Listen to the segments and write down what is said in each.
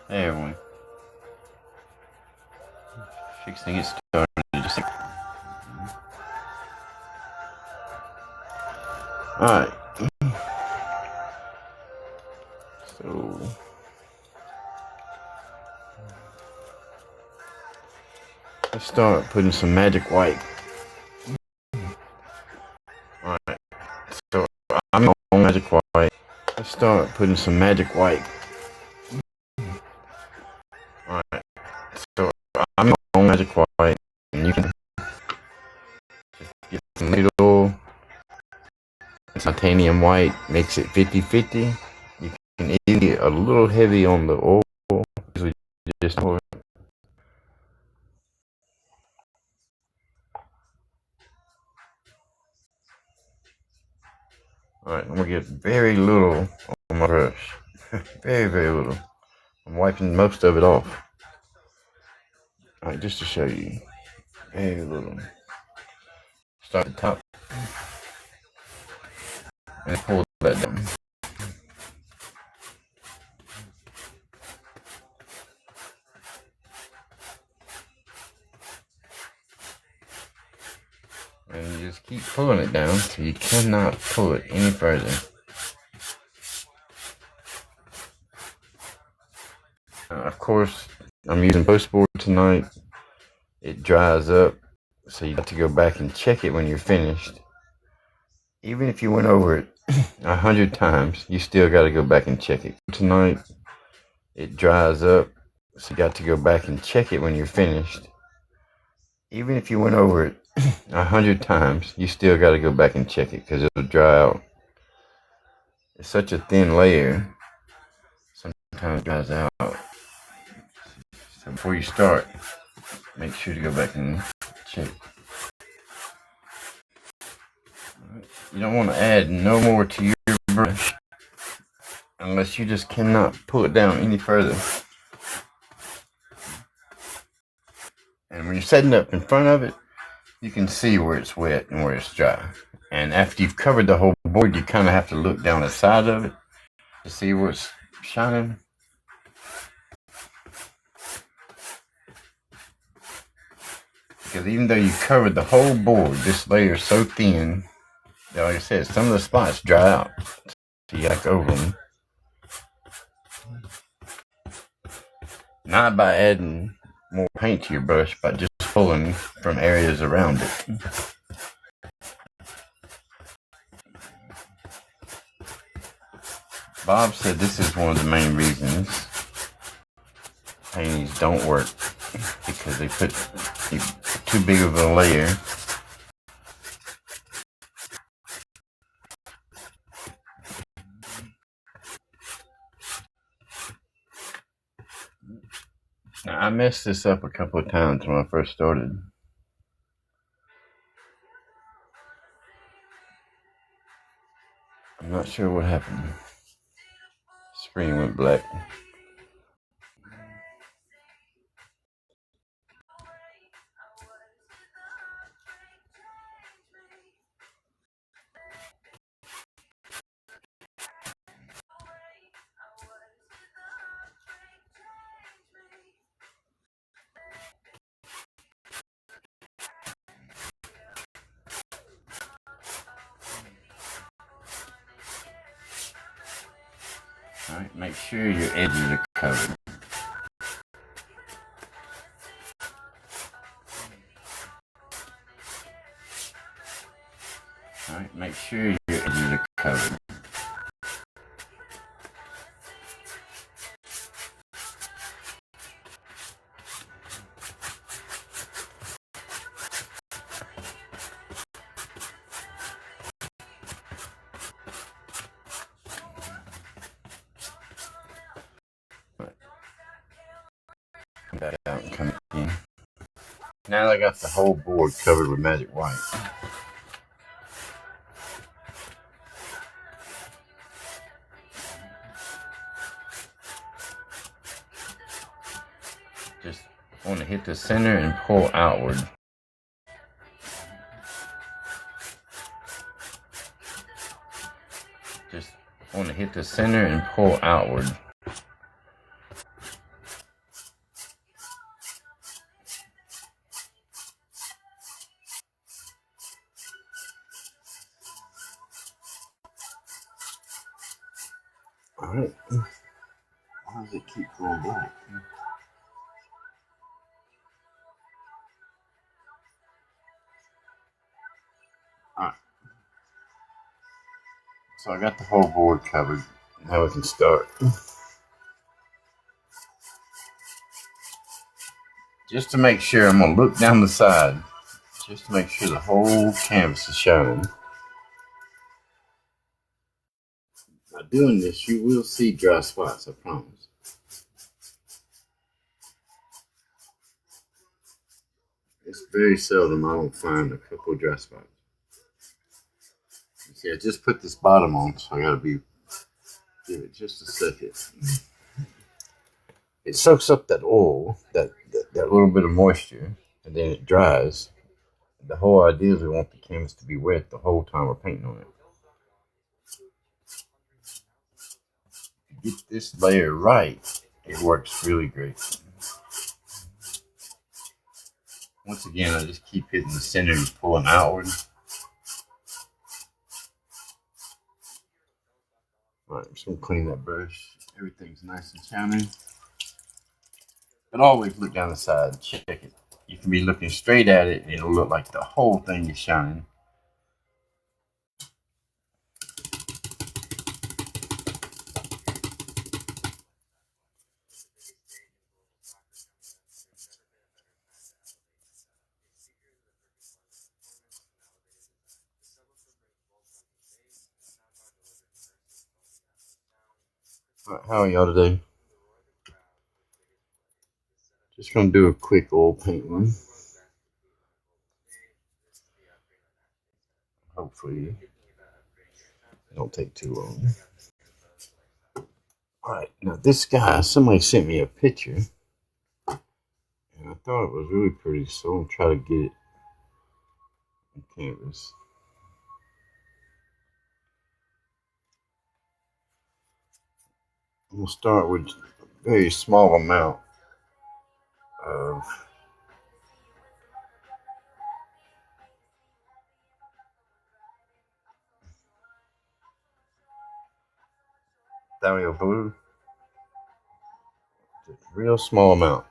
Hey everyone, fixing to get started. Alright, so let's start putting some magic white. Alright, so I'm on magic white. Let's start putting some magic white. Alright, so I'm on magic white, and you can just get some little titanium white, mix it 50-50. You can either get a little heavy on the oil, just pour it. Alright, I'm gonna get very little on my brush. Very little. I'm wiping most of it off. Alright, just to show you. Very little. Start at the top. And pull that down. And you just keep pulling it down so you cannot pull it any further. Of course, I'm using postboard tonight. It dries up, so you have to go back and check it when you're finished. Even if you went over it 100 times, you still got to go back and check it. Tonight, it dries up, so you got to go back and check it when you're finished. Even if you went over it 100 times, you still got to go back and check it because it'll dry out. It's such a thin layer, sometimes it dries out. So before you start, make sure to go back and check. You don't want to add no more to your brush unless you just cannot pull it down any further. And when you're setting up in front of it, you can see where it's wet and where it's dry. And after you've covered the whole board, you kind of have to look down the side of it to see where it's shining. Because even though you covered the whole board, this layer is so thin that, like I said, some of the spots dry out. So you got to go over them. Not by adding more paint to your brush, but just pulling from areas around it. Bob said this is one of the main reasons paintings don't work, because they put too big of a layer. Now, I messed this up a couple of times when I first started. I'm not sure what happened. Screen went black. Alright, make sure your edges are covered. Alright, make sure your edges are covered. That out and come in. Now that I got the whole board covered with magic white, just want to hit the center and pull outward. Just want to hit the center and pull outward. Alright. Why does it keep going black? Alright. So I got the whole board covered. Now we can start. Just to make sure, I'm going to look down the side. Just to make sure the whole canvas is shining. By doing this, you will see dry spots, I promise. It's very seldom I don't find a couple of dry spots. See, I just put this bottom on, so I gotta give it just a second. It soaks up that oil, that little bit of moisture, and then it dries. The whole idea is we want the canvas to be wet the whole time we're painting on it. To get this layer right, it works really great. Once again, I just keep hitting the center and pulling outward. Alright, I'm just going to clean that brush. Everything's nice and shiny. But always look down the side and check it. You can be looking straight at it and it'll look like the whole thing is shining. Alright, how are y'all today? Just gonna do a quick oil painting. Hopefully it don't take too long. Alright, now this guy, somebody sent me a picture and I thought it was really pretty, so I'm gonna try to get it on canvas. I'm gonna start with a very small amount of Thalio blue. Just a real small amount.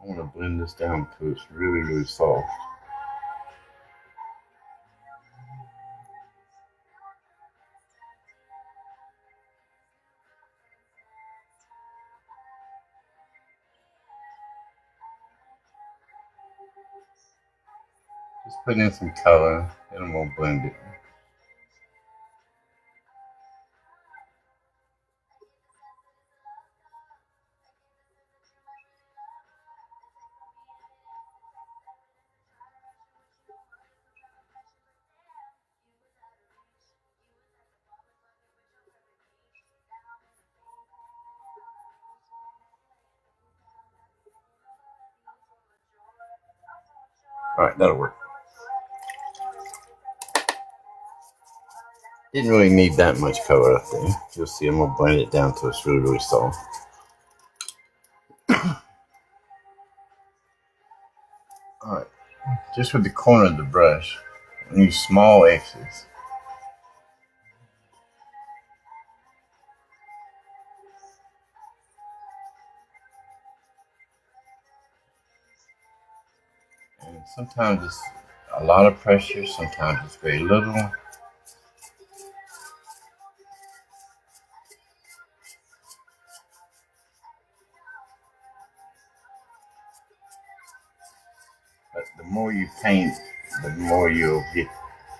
I want to blend this down until it's really, really soft. Just putting in some color, and I'm gonna blend it. Alright, that'll work. Didn't really need that much color up there. You'll see I'm gonna blend it down till it's really, really soft. Alright, just with the corner of the brush, I use small X's. And sometimes it's a lot of pressure, sometimes it's very little. But the more you paint, the more you'll get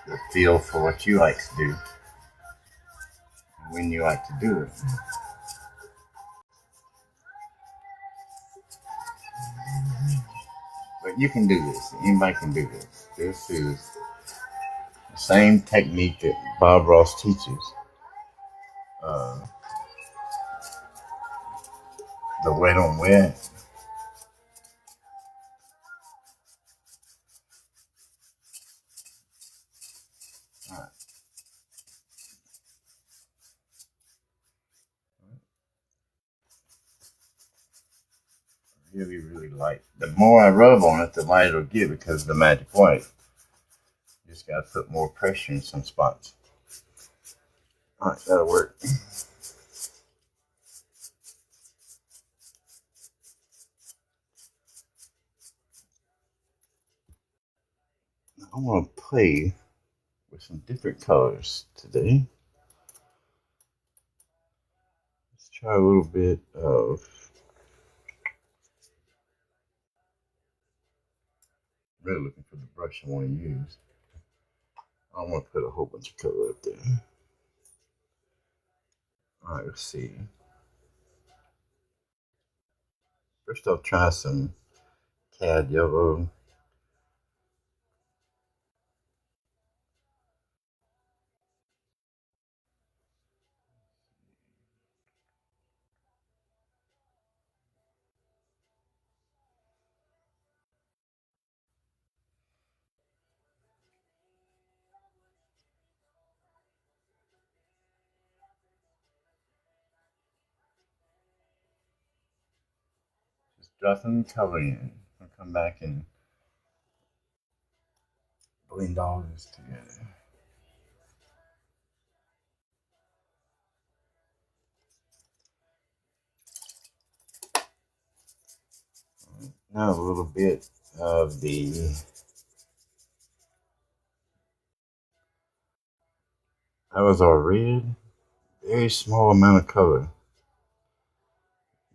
the feel for what you like to do and when you like to do it. But you can do this. Anybody can do this. This is the same technique that Bob Ross teaches. The wet on wet. Right. Really, really light. The more I rub on it, the lighter it'll get because of the magic white. You just gotta put more pressure in some spots. Alright, that'll work. I want to play with some different colors today. Let's try a little bit of really looking for the brush I want to use. I don't want to put a whole bunch of color up there. All right, let's see. First, I'll try some cad yellow. Just drop some color in. I'll come back and blend all this together. Now a little bit of the that was our red. Very small amount of color.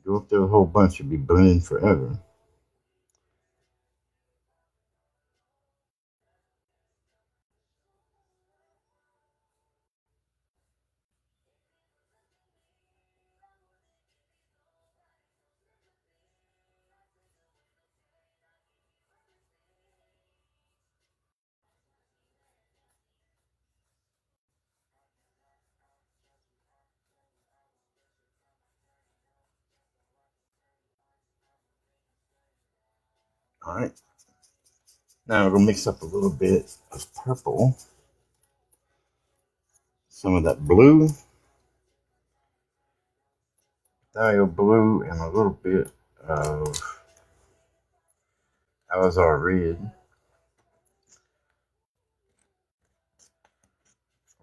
Go up there a whole bunch, you'll be blending forever. All right. Now we're gonna mix up a little bit of purple, some of that blue, dial blue, and a little bit of Alizar red.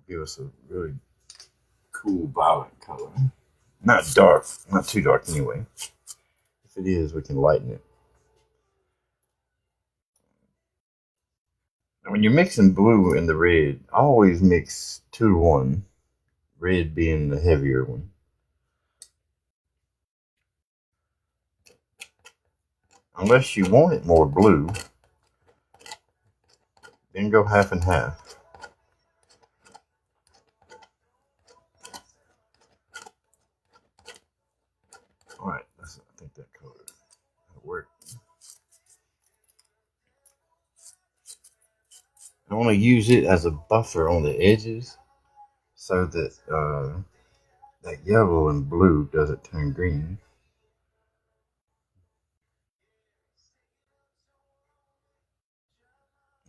Give us a really cool violet color. Not dark, not too dark anyway. If it is, we can lighten it. And when you're mixing blue and the red, always mix 2 to 1. Red being the heavier one. Unless you want it more blue, then go half and half. All right, I think that color will work. I want to use it as a buffer on the edges so that that yellow and blue doesn't turn green.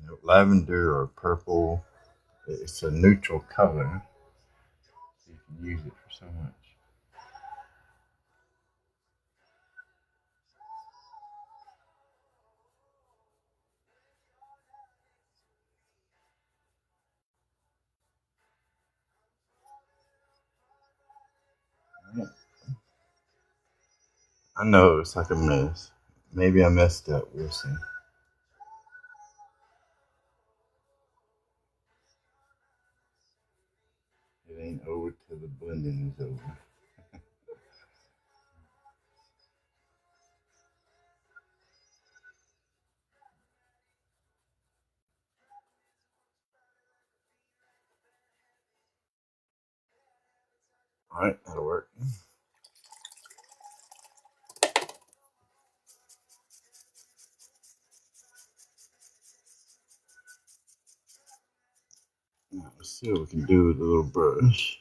You know, lavender or purple, it's a neutral color, so you can use it for so much. I know it's like a mess. Maybe I messed up. We'll see. It ain't over till the blending is over. All right, that'll work. Now, let's see what we can do with the little brush.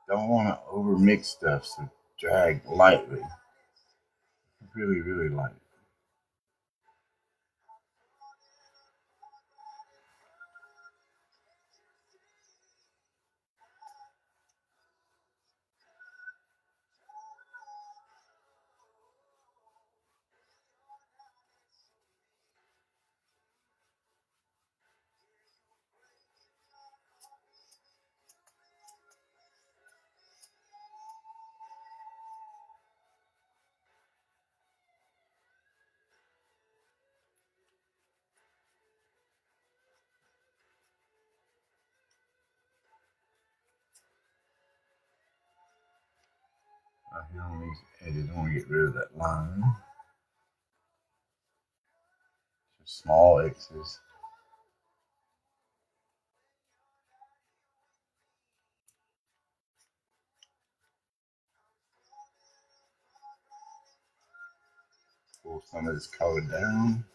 Don't want to over mix stuff, so drag lightly. Really, really light. here on these edges, I want to get rid of that line. Just small X's. Pull some of this color down.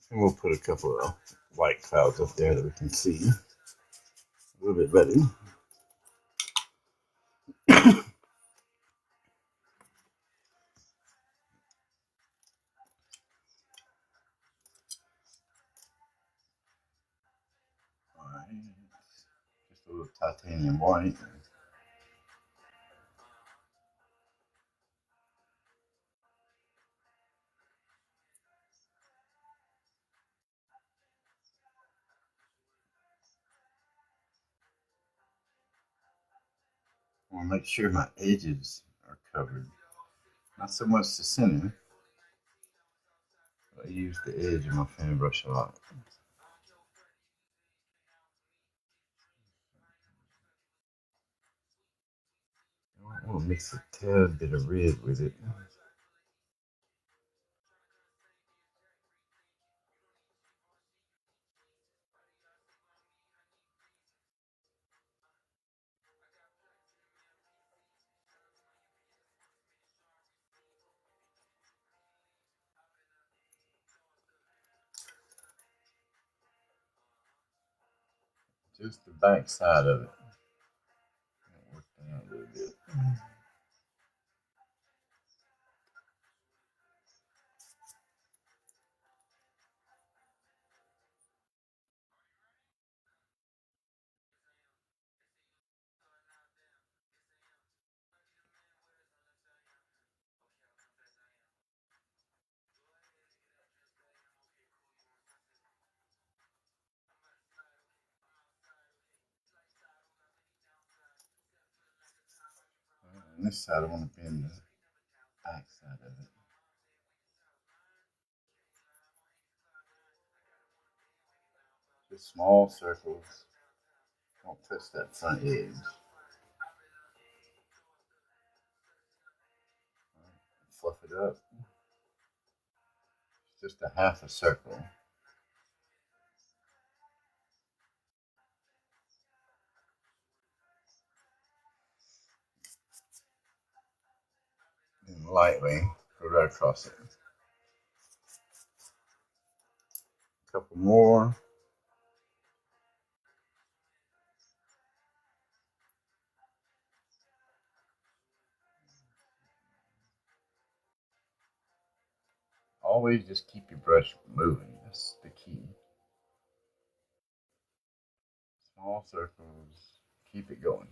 And we'll put a couple of white clouds up there that we can see a little bit better. Alright, just a little titanium white. I want to make sure my edges are covered. Not so much the center. I use the edge of my fan brush a lot. I want to mix a tad bit of red with it. Just the back side of it. Work that out a little bit. On this side, I want to bend the back side of it. Just small circles. Don't touch that front edge. Fluff it up. Just a half a circle. And lightly go right across it. A couple more. Always just keep your brush moving. That's the key. Small circles. Keep it going.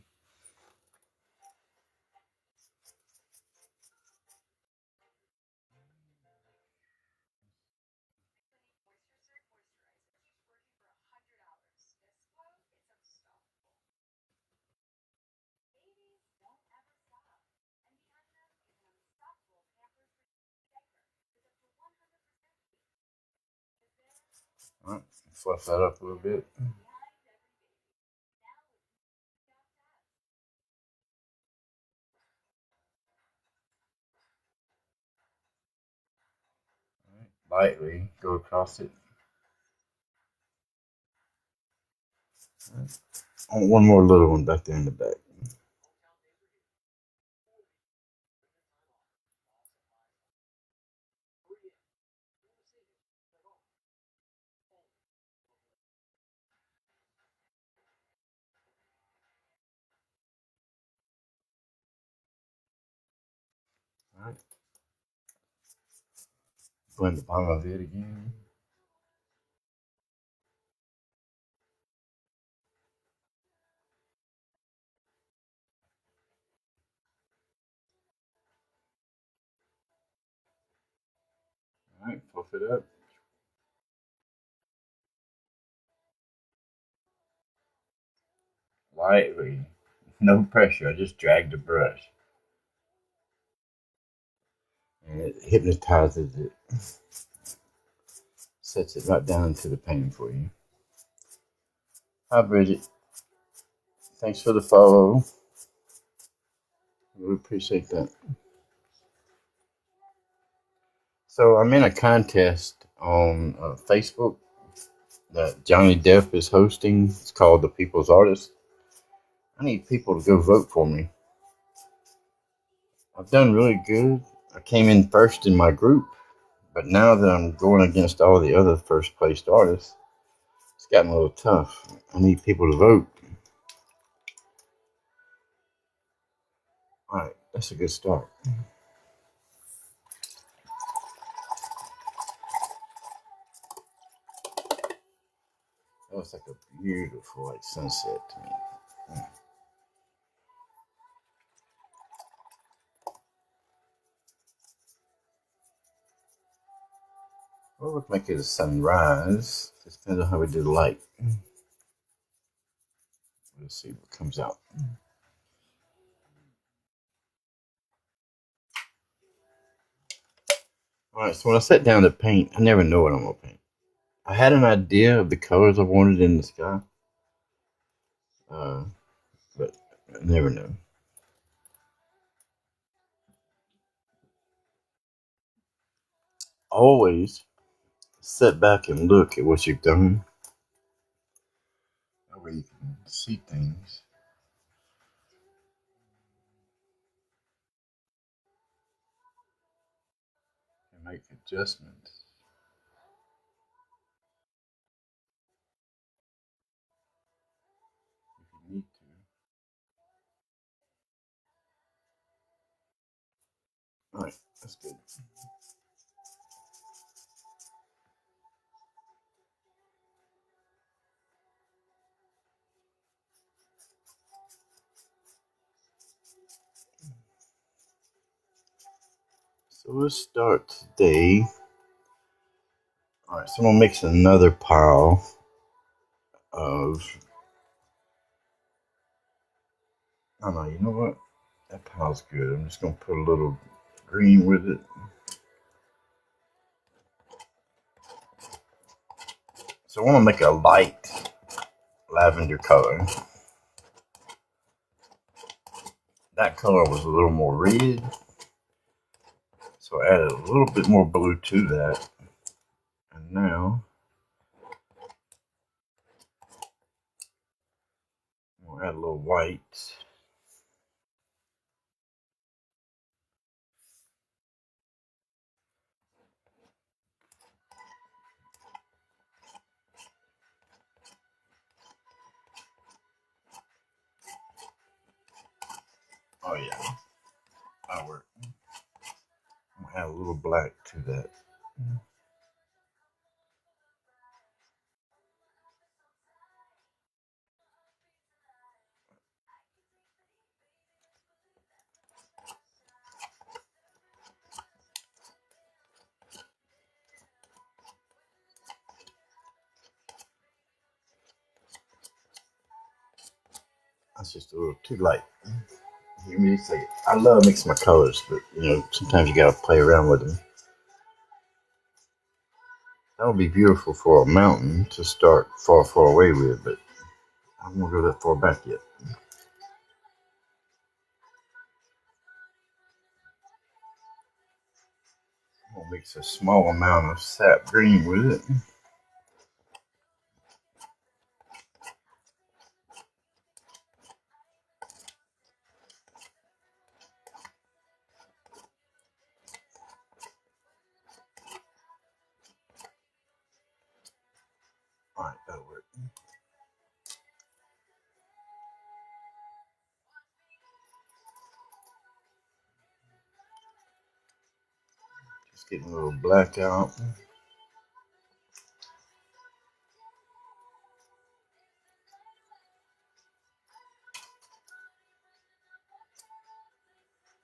All right, fluff that up a little bit. Lightly go across it. One more little one back there in the back. All right. Blend the bottom of it again. it up. Lightly, no pressure. I just drag the brush, and it hypnotizes it, sets it right down to the painting for you. Hi, Bridget. Thanks for the follow. Really appreciate that. So I'm in a contest on Facebook that Johnny Depp is hosting. It's called The People's Artist. I need people to go vote for me. I've done really good. I came in first in my group, but now that I'm going against all the other first placed artists, it's gotten a little tough. I need people to vote. All right, that's a good start. That looks like a beautiful like sunset to me. Well, let's make it a sunrise. Just depends on how we do the light. Let's see what comes out. All right, so when I sat down to paint, I never know what I'm gonna paint. I had an idea of the colors I wanted in the sky, but I never know. Always sit back and look at what you've done. That way you can see things. And make adjustments if you need to. All right, that's good. So let's start today. All right, so I'm gonna mix another pile of. I don't know. You know what? That pile's good. I'm just gonna put a little green with it. So I want to make a light lavender color. That color was a little more red, so I added a little bit more blue to that. And now we'll add a little white. Oh yeah, that'll work. We'll add a little black to that. That's just a little too light. You hear me say, I love mixing my colors, but sometimes you gotta play around with them. That would be beautiful for a mountain to start far, far away with, but I won't go that far back yet. I'm gonna mix a small amount of sap green with it. All right, that'll work. Just getting a little black out.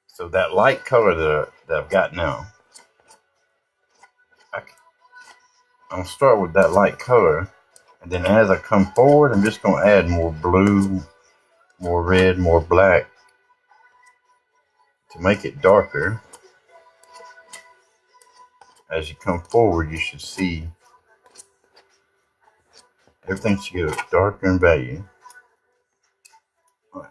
So that light color that I've got now, I'll start with that light color, and then as I come forward, I'm just going to add more blue, more red, more black to make it darker. As you come forward, you should see everything should get darker in value. Right.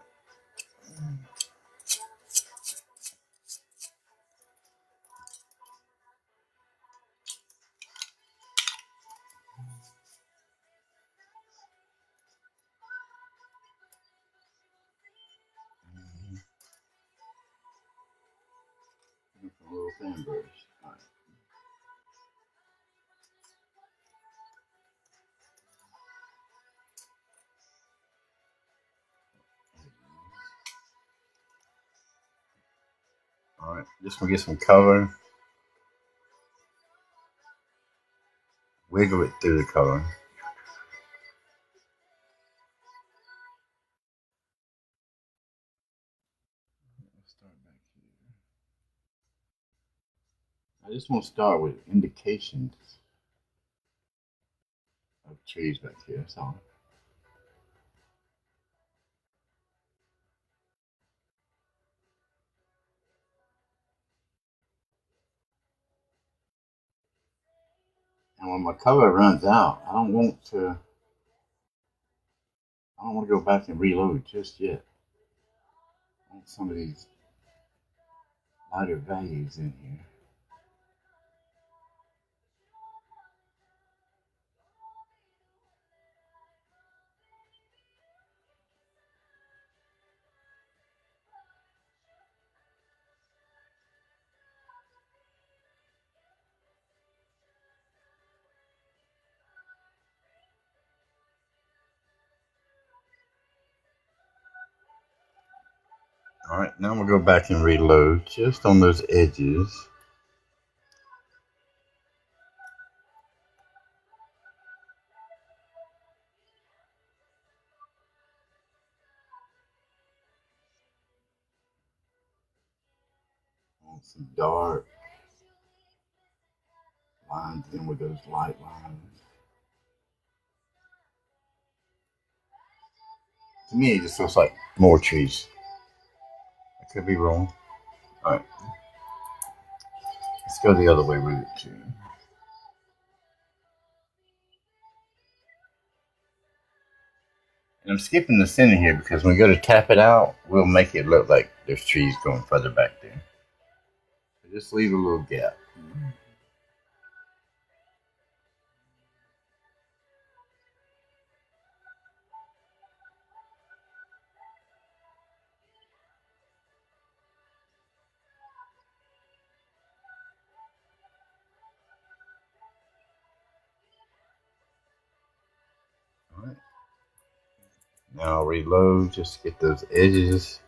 A little fan brush. Right. All right, just gonna get some color, wiggle it through the color. Let's start back here. I just want to start with indications of trees back here. That's all. And when my color runs out, I don't want to go back and reload just yet. I want some of these lighter values in here. All right, now I'm gonna go back and reload just on those edges. I want some dark lines in with those light lines. To me, it just looks like more trees. I could be wrong. All right, let's go the other way with it too. And I'm skipping the center here because when we go to tap it out, we'll make it look like there's trees going further back there. So just leave a little gap. All right. Now I'll reload just to get those edges.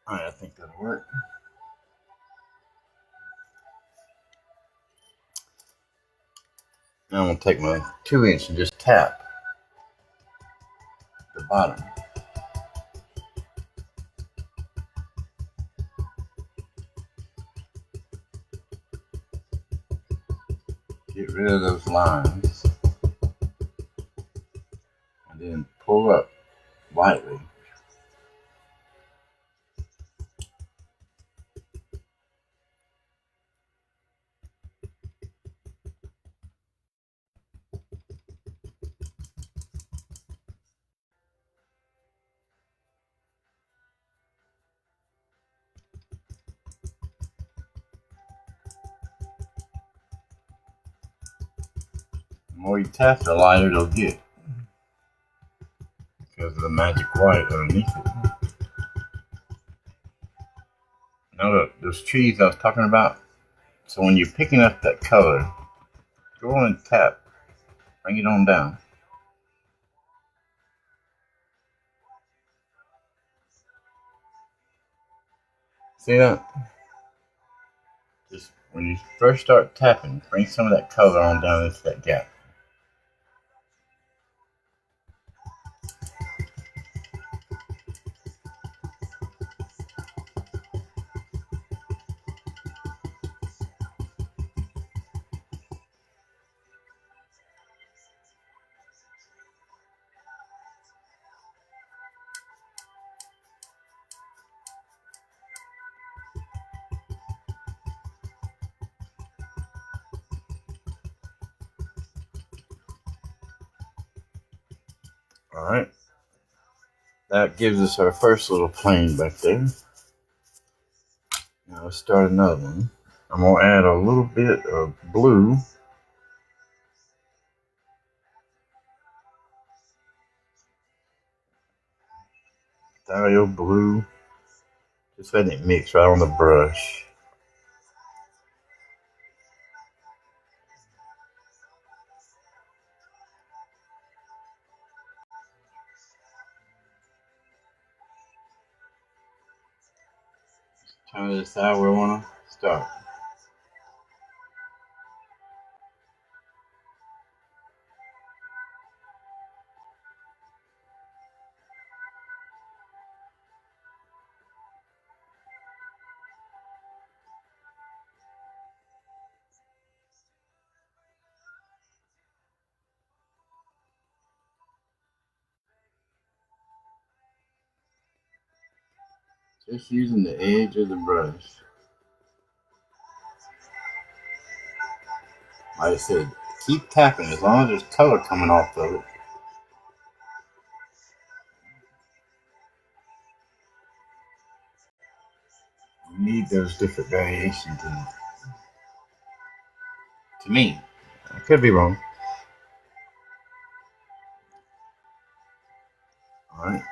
All right, I think that'll work. Now I'm gonna take my 2-inch and just tap the bottom. Get rid of those lines. And then pull up lightly. more you tap, the lighter it'll get because of the magic white underneath it. Now look, those trees I was talking about. So when you're picking up that color, go on and tap, bring it on down. See that? Just when you first start tapping, bring some of that color on down into that gap. Alright. That gives us our first little plane back there. Now let's start another one. I'm going to add a little bit of blue. Dial blue. Just letting it mix right on the brush. Trying to decide where we want to start. Just using the edge of the brush. Like I said, keep tapping as long as there's color coming off of it. You need those different variations in it. To me, I could be wrong. Alright.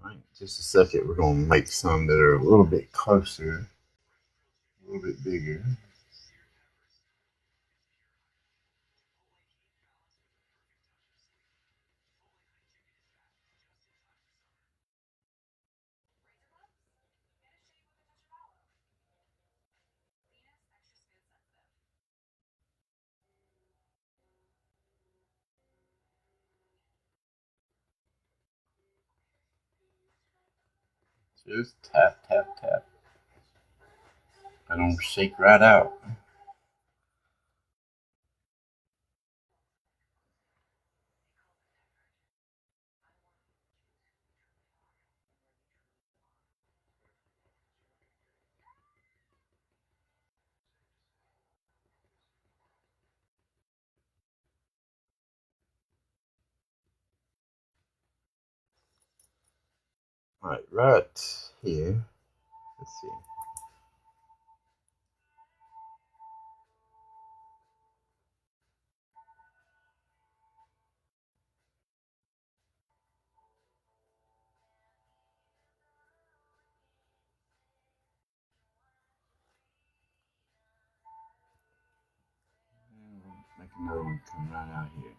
Alright, just a second. We're going to make some that are a little bit closer, a little bit bigger. Just tap, tap, tap. I don't shake right out. Alright, right here. Let's see. Make another one come right out here.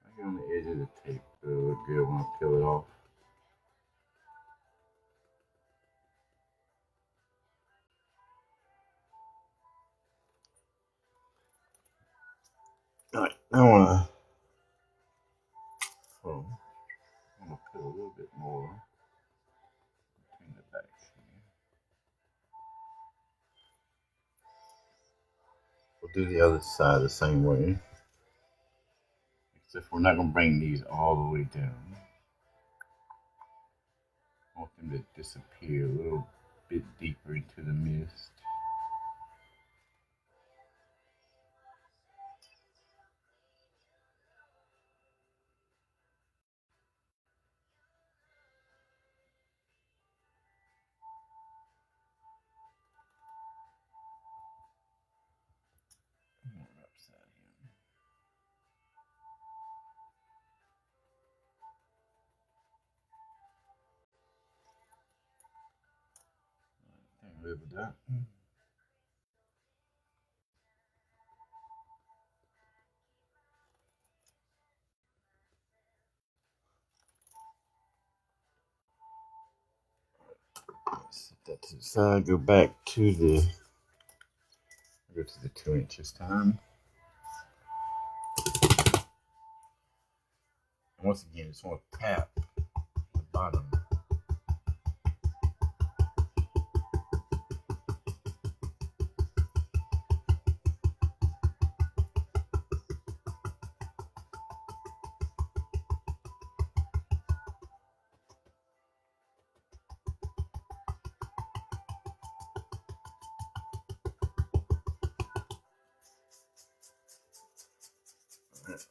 Right here on the edge of the tape, it'll look good when I peel it off. Alright, I wanna put a little bit more between the backs here. We'll do the other side the same way. Except we're not gonna bring these all the way down. I want them to disappear a little bit deeper into the mist. Live with that. Set that to the side. Go to the 2 inches time. Once again, just want to tap the bottom.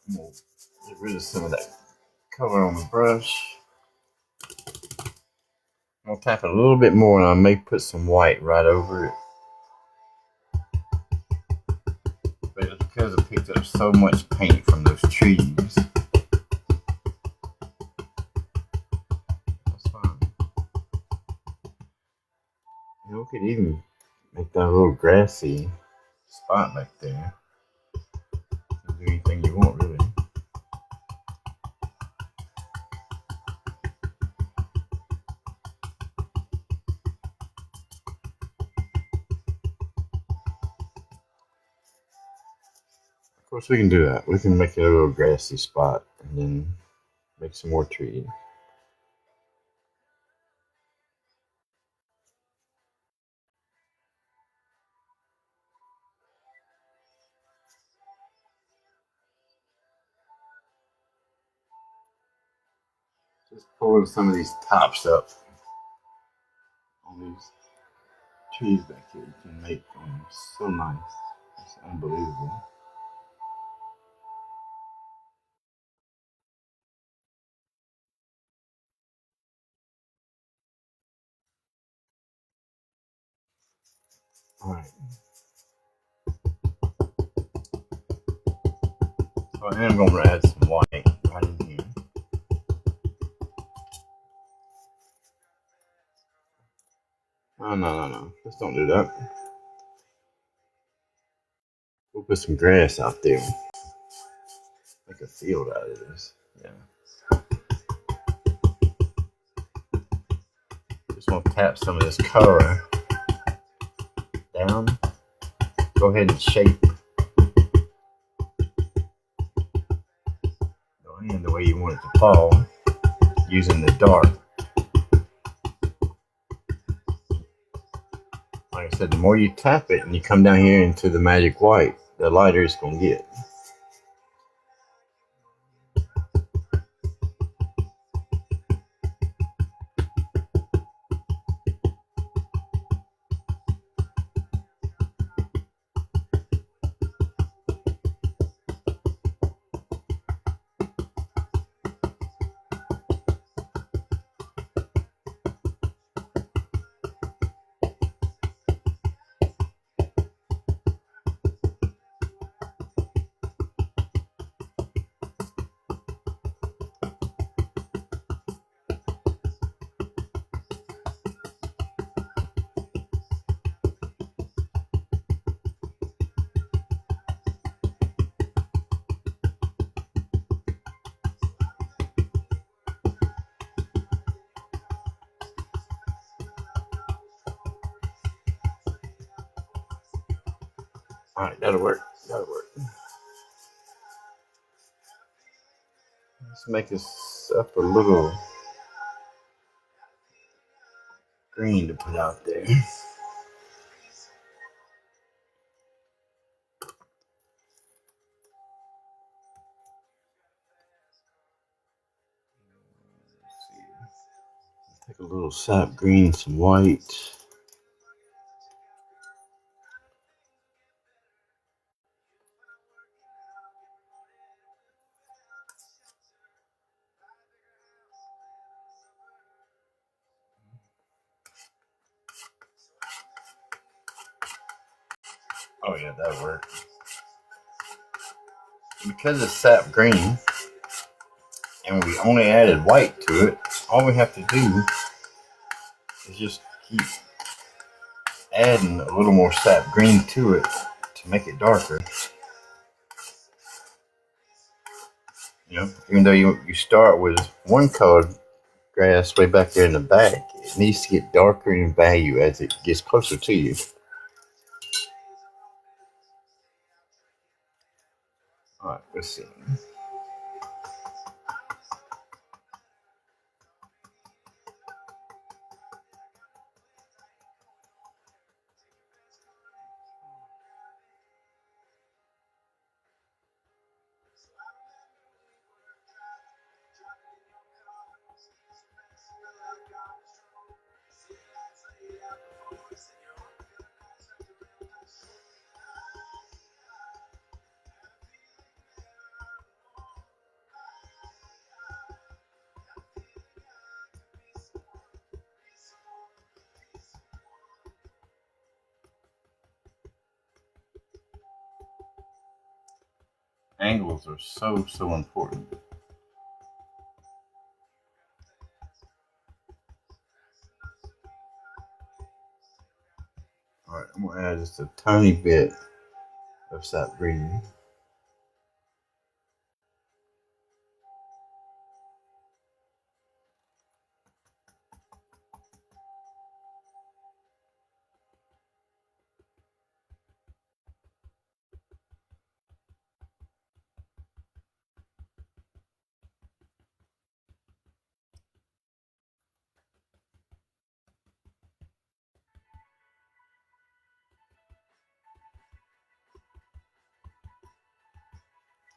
I'm gonna get rid of some of that color on the brush. I'm gonna tap it a little bit more, and I may put some white right over it. But it's because I picked up so much paint from those trees. That's fine. You know, we could even make that a little grassy spot back there. You can do anything you want, really. Of course, we can do that. We can make it a little grassy spot and then make some more trees. Just pulling some of these tops up on these trees back here. You can make them so nice. It's unbelievable. Alright. So I am going to add some white right in here. Oh, no. Let's don't do that. We'll put some grass out there. Make a field out of this. Yeah. Just want to tap some of this color down. Go ahead and shape the hand the way you want it to fall using the dark. Like I said, the more you tap it and you come down here into the magic white, the lighter it's going to get. Alright, that'll work. Let's make this up a little green to put out there. Take a little sap green, some white. Oh yeah, that works. Because it's sap green, and we only added white to it, all we have to do is just keep adding a little more sap green to it to make it darker. You know, even though you start with one colored grass way back there in the back, it needs to get darker in value as it gets closer to you. All right, let's see. Angles are so important. All right, I'm gonna add just a tiny bit of sap green.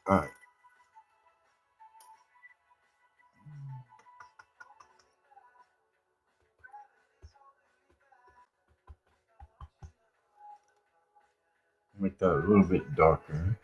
All right. Make that a little bit darker.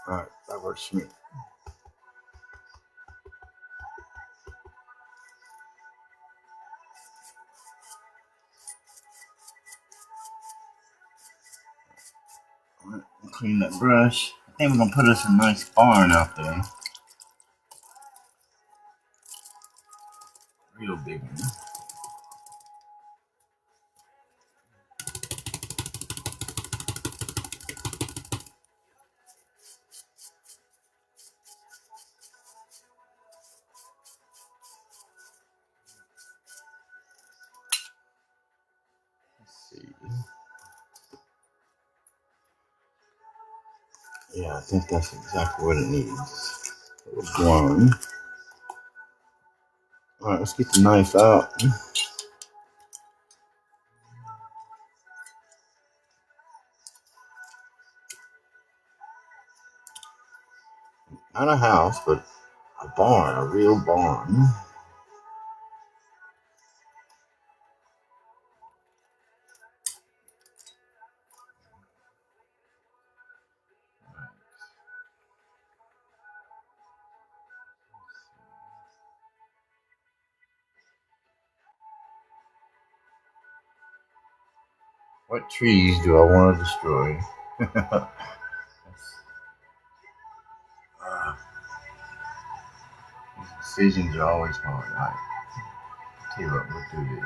All right, that works for me. All right, clean that brush. I think we're gonna put us a nice barn out there. Real big one. Let's see. Yeah, I think that's exactly what it needs. A little blonde. All right, let's get the knife out. Not a house, but a barn, a real barn. What trees do I want to destroy? decisions are always hard. Alright, tell you what, we'll do this.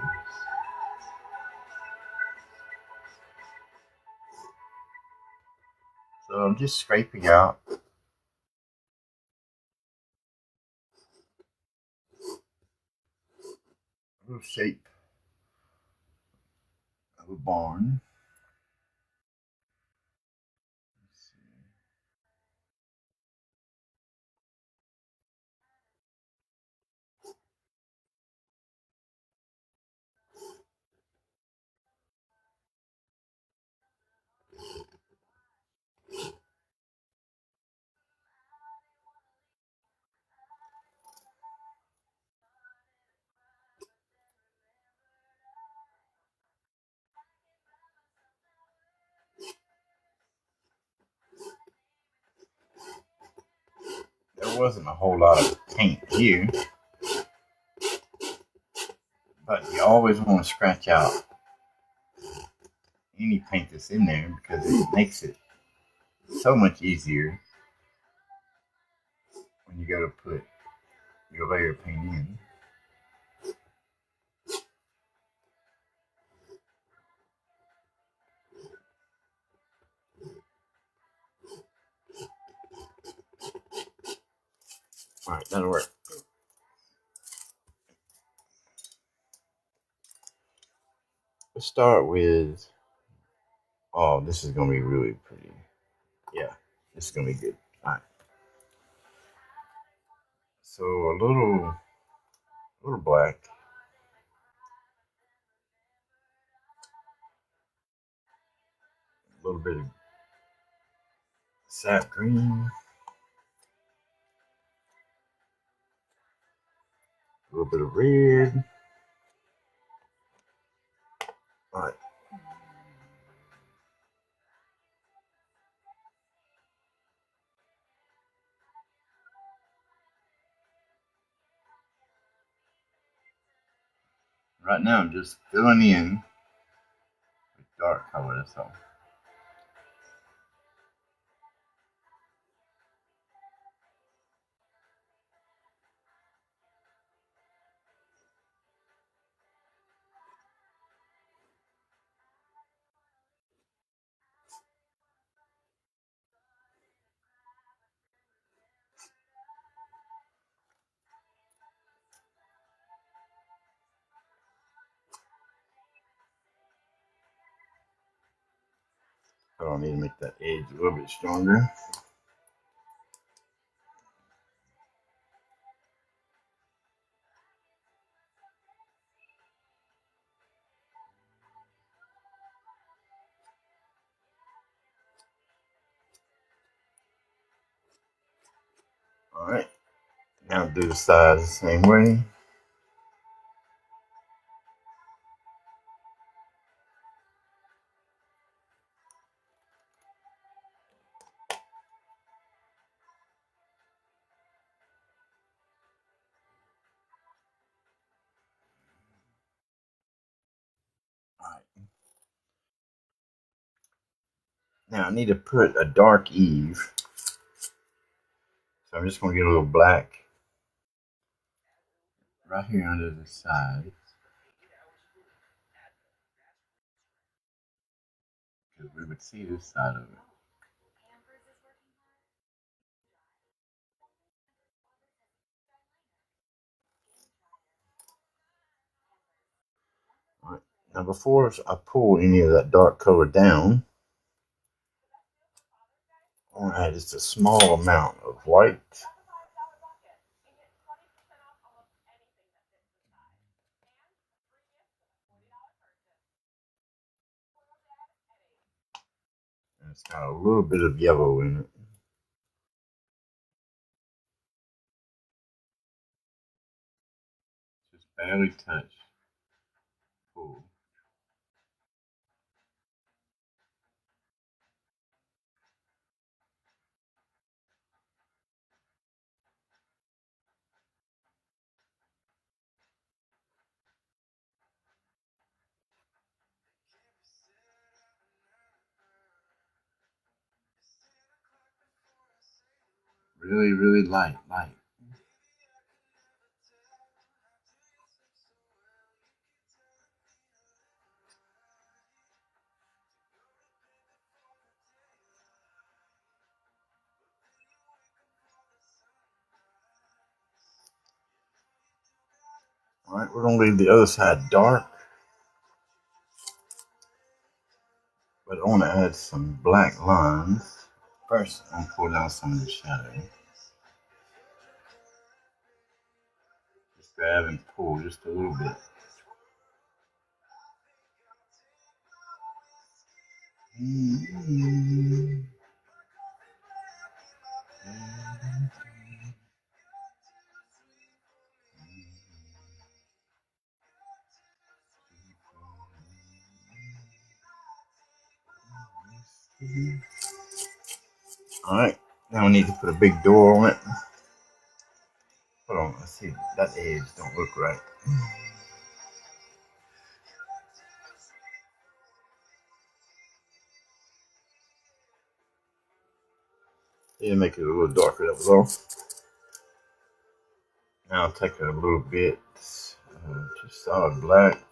So I'm just scraping out a little shape of a barn. There wasn't a whole lot of paint here, but you always want to scratch out any paint that's in there because it makes it so much easier when you go to put your layer of paint in. Alright, that'll work. Let's start with, oh, this is going to be really pretty. Yeah, this is going to be good. Alright. So a little black. A little bit of sap green. A little bit of red. Alright. Right now I'm just filling in with dark color, that's all. I don't need to make that edge a little bit stronger. Alright, now do the sides the same way. Alright. Now I need to put a dark eave. So I'm just going to get a little black right here under the side. Because we would see this side of it. Alright. Now before I pull any of that dark color down, I'm going to add just a small amount of white. And it's got a little bit of yellow in it. Just barely touch. Pull. Really, really light. Alright, we're going to leave the other side dark. But I want to add some black lines. First, I'm going to pull down some of the shadow. Just grab and pull just a little bit. Alright, now we need to put a big door on it. Hold on, let's see, that edge don't look right. Need to make it a little darker up below. Now I'll take a little bit, just solid black.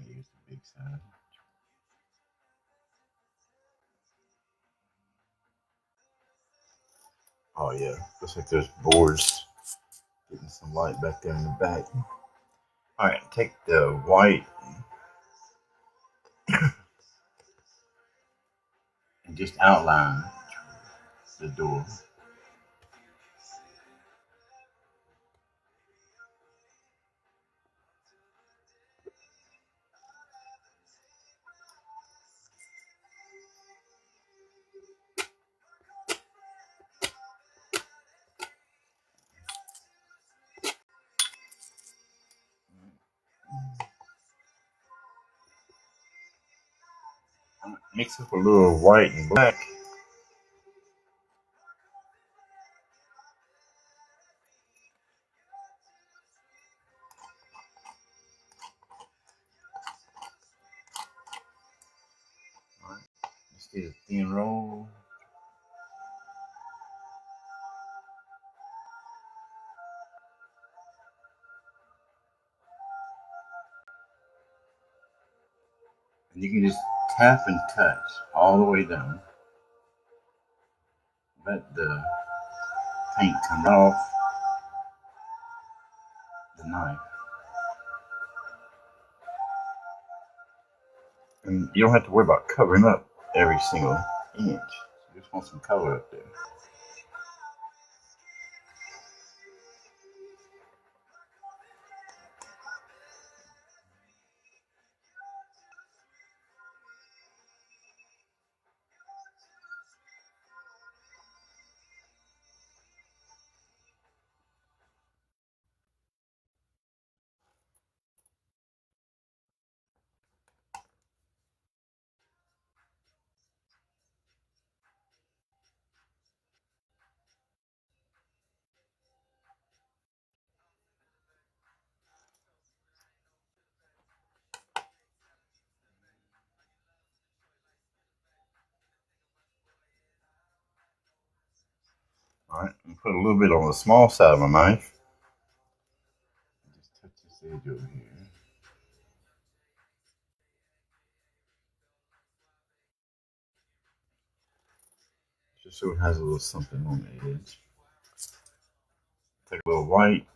Use the big side. Oh yeah, looks like there's boards. Getting some light back there in the back. Alright, take the white and just outline the door. Mix up a little white and black. Alright, let's get a thin roll. And you can just tap and touch all the way down. Let the paint come off the knife. And you don't have to worry about covering up every single inch. You just want some color up there. Alright, and put a little bit on the small side of my knife. Just touch this edge over here. Just so it has a little something on the edge. Take a little white.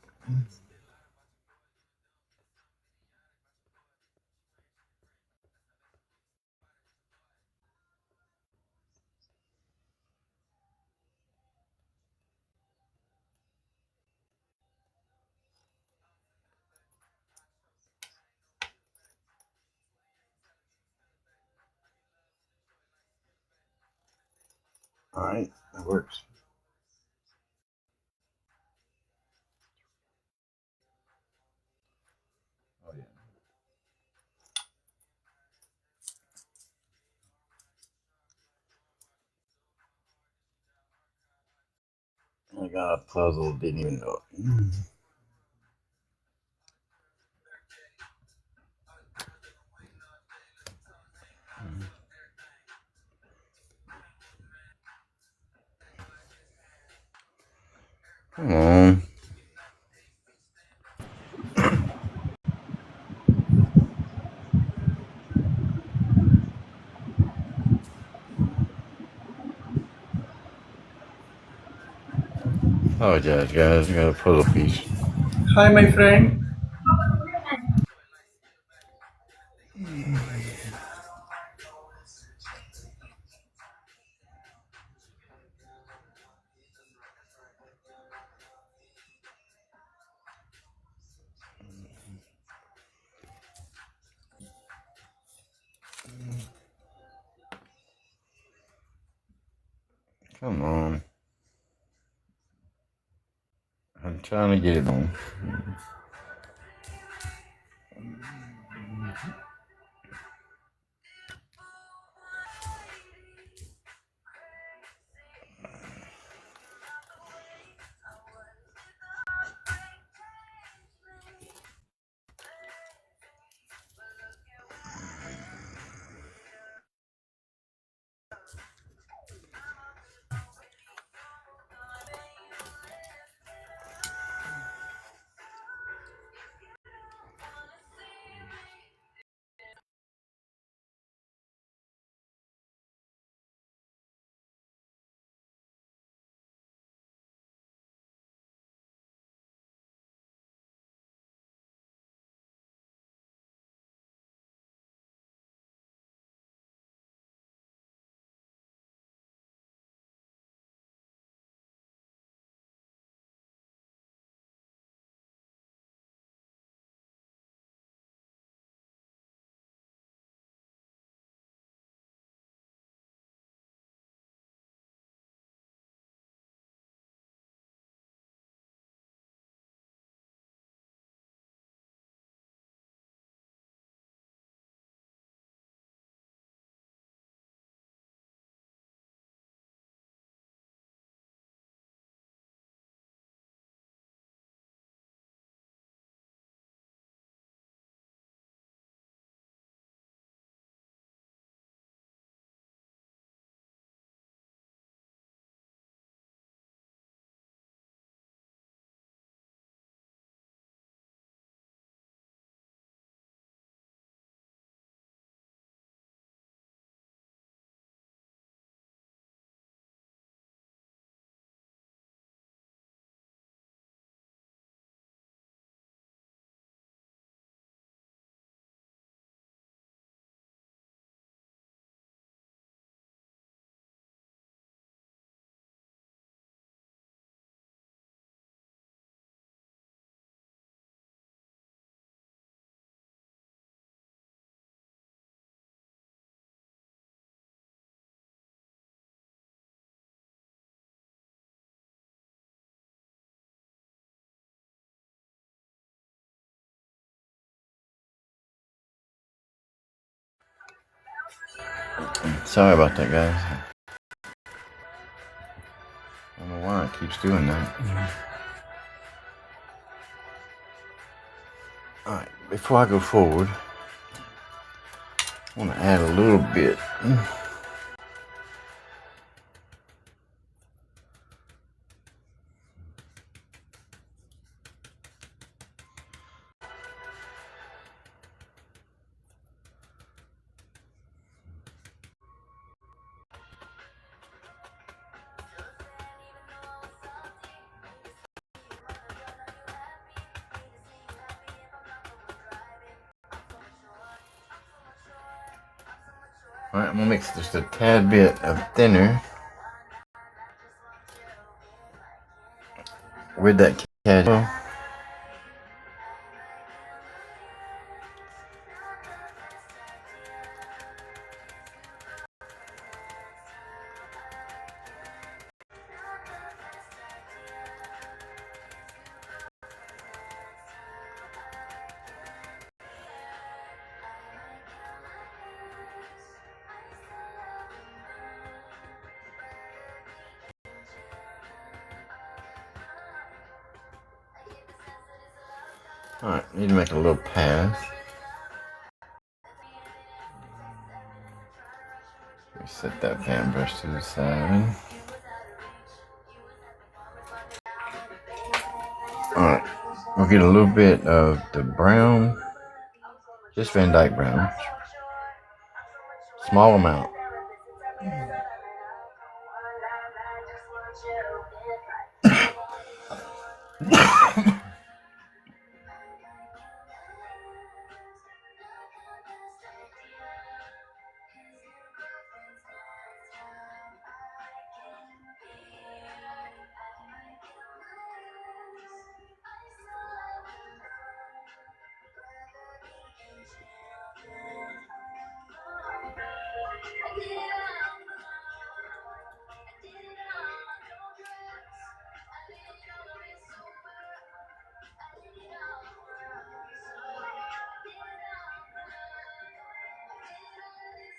Alright, that works. Oh yeah. I got a puzzle, didn't even know it. Come on. Apologize, guys. I got a puzzle piece. Hi, my friend. Come on. I'm trying to get it on. Sorry about that, guys. I don't know why it keeps doing that. Alright, before I go forward, I want to add a little bit. Alright, I'm going to mix just a tad bit of thinner with that casual. Alright, need to make a little path. Let me set that fan brush to the side. we'll get a little bit of the brown, just Van Dyke brown, small amount.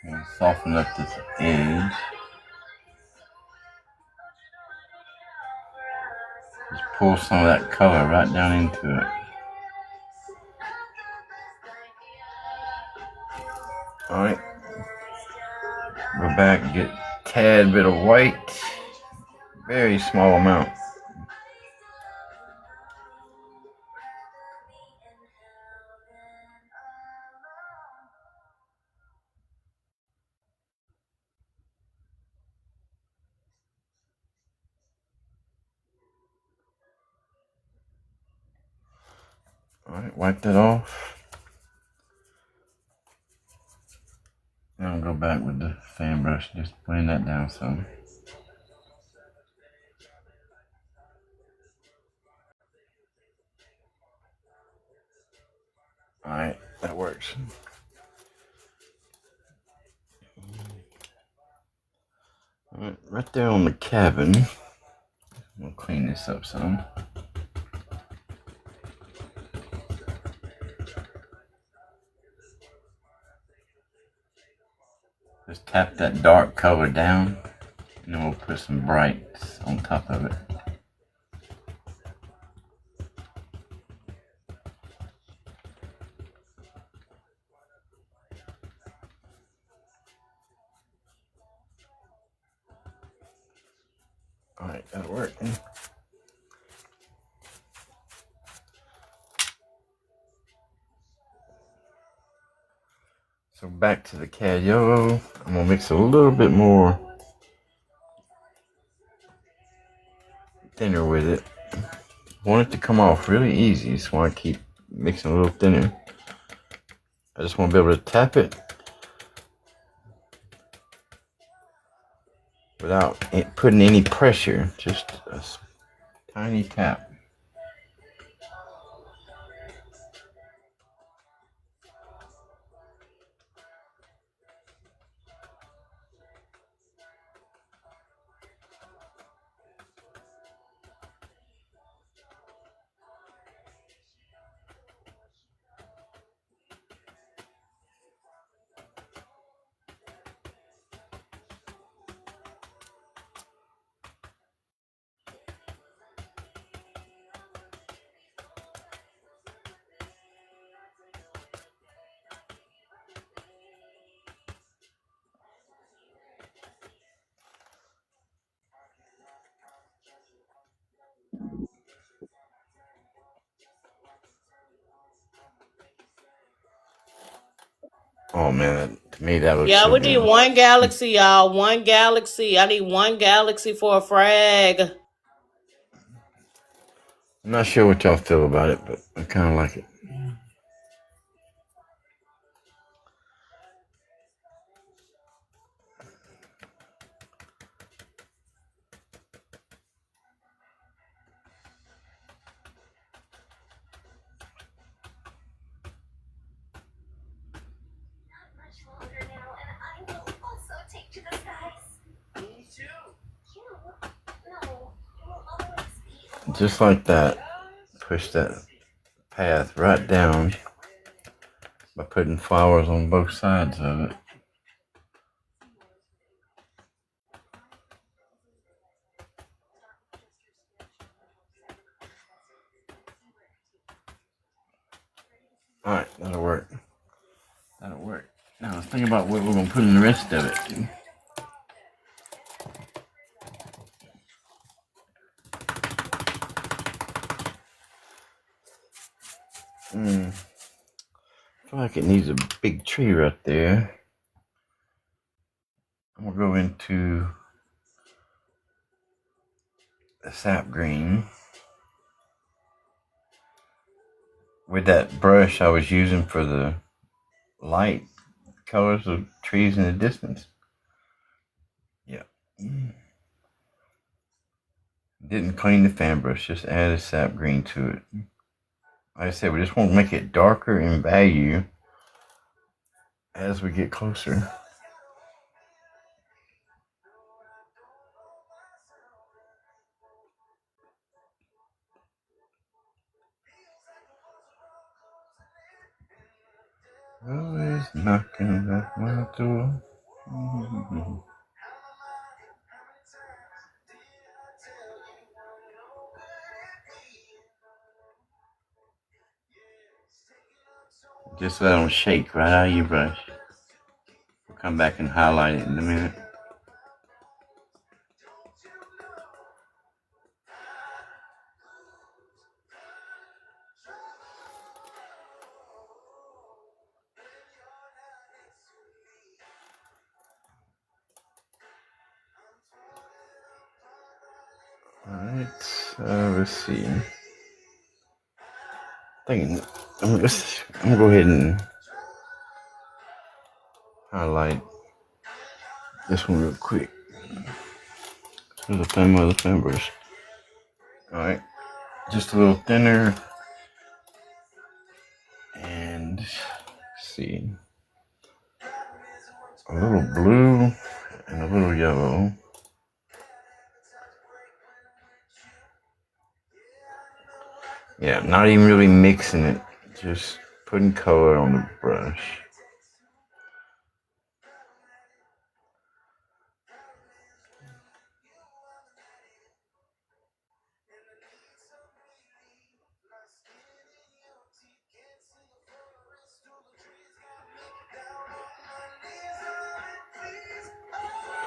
And soften up this edge. Just pull some of that color right down into it. Alright. Go back and get a tad bit of white. Very small amount. Alright, wipe that off. Now I'll go back with the fan brush, just blend that down some. Alright, that works. Alright, right there on the cabin. We'll clean this up some. Just tap that dark color down, and then we'll put some brights on top of it. Alright, that'll work. So back to the cad yellow. I'm gonna mix a little bit more thinner with it. Want it to come off really easy, so I keep mixing a little thinner. I just want to be able to tap it without putting any pressure, just a tiny tap. Oh man, to me that looks Yeah, so we need good. one galaxy, y'all. One galaxy. I need one galaxy for a frag. I'm not sure what y'all feel about it, but I kind of like it. Just like that, push that path right down by putting flowers on both sides of it. Alright, that'll work. That'll work. Now let's think about what we're going to put in the rest of it. like it needs a big tree right there. I'm gonna go into the sap green with that brush I was using for the light colors of trees in the distance. Yeah. Didn't clean the fan brush, just added sap green to it. Like I said, we just want to make it darker in value as we get closer. Always knocking at my door. Just let them shake right out of your brush. We'll come back and highlight it in a minute. Alright, let's see. I'm gonna go ahead and highlight this one real quick. With the flame of the fan brush. Alright, just a little thinner. And let's see. A little blue and a little yellow. Yeah, not even really mixing it, just putting color on the brush.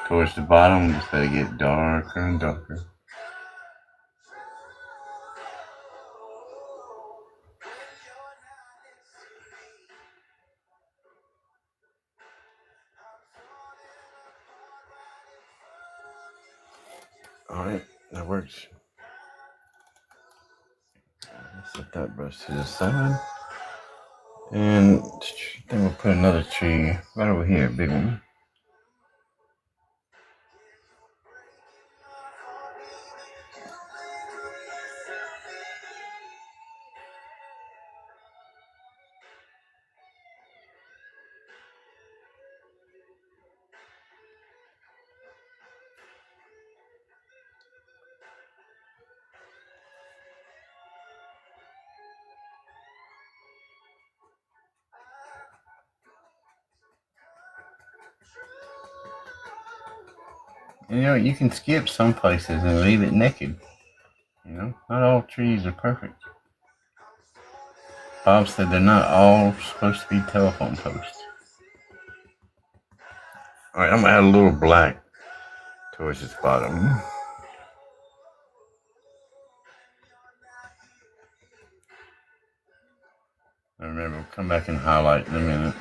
Towards the bottom, just let it get darker and darker. Alright, that works. Let's set that brush to the side. And then we'll put another tree right over here, big one. You know, you can skip some places and leave it naked. You know, not all trees are perfect. Bob said they're not all supposed to be telephone posts. Alright, I'm gonna add a little black towards this bottom. And remember, we'll come back and highlight in a minute.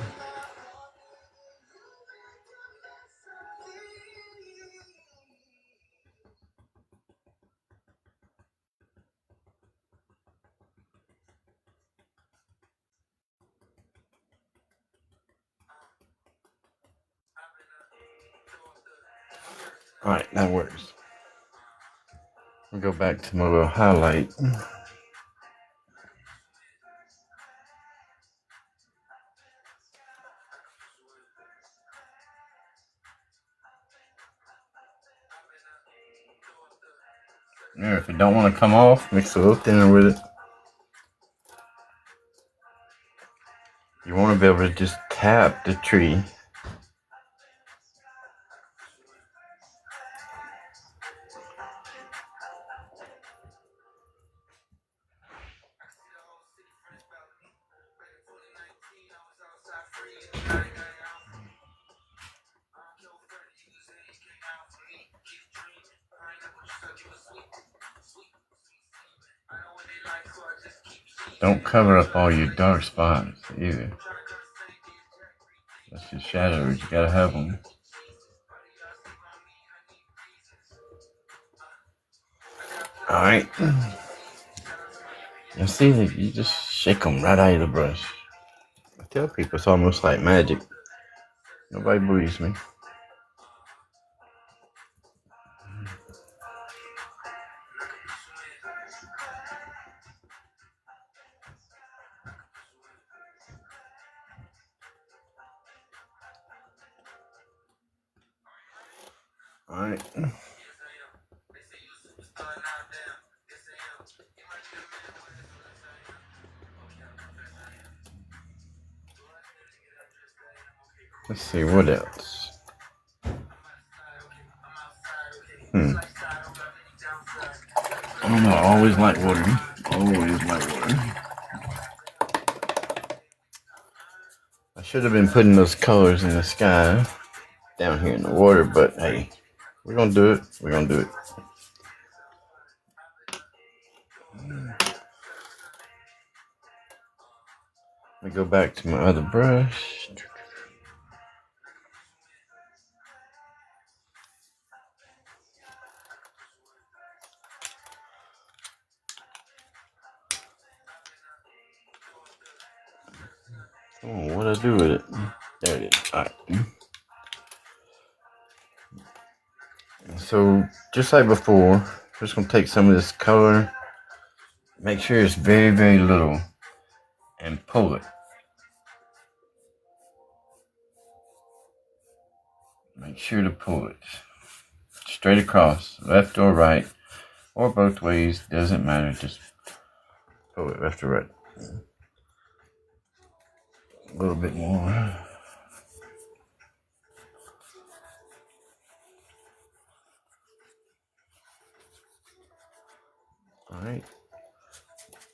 Alright, that works. We'll go back to my little highlight. There, if it don't want to come off, mix a little thinner with it. You want to be able to just tap the tree. Don't cover up all your dark spots either. get shadows. You gotta have them. All right. You see that you just shake them right out of the brush. I tell people it's almost like magic. Nobody believes me. All right. Let's see what else. I don't know. I always like water. Always like water. I should have been putting those colors in the sky down here in the water, but hey, we're gonna do it. We're gonna do it. Let me go back to my other brush. Oh, what'd I do with it? There it is. All right. So just like before, I'm just gonna take some of this color, make sure it's very, very little, and pull it. Make sure to pull it straight across, left or right, or both ways, doesn't matter. Just pull it left or right. A little bit more. All right.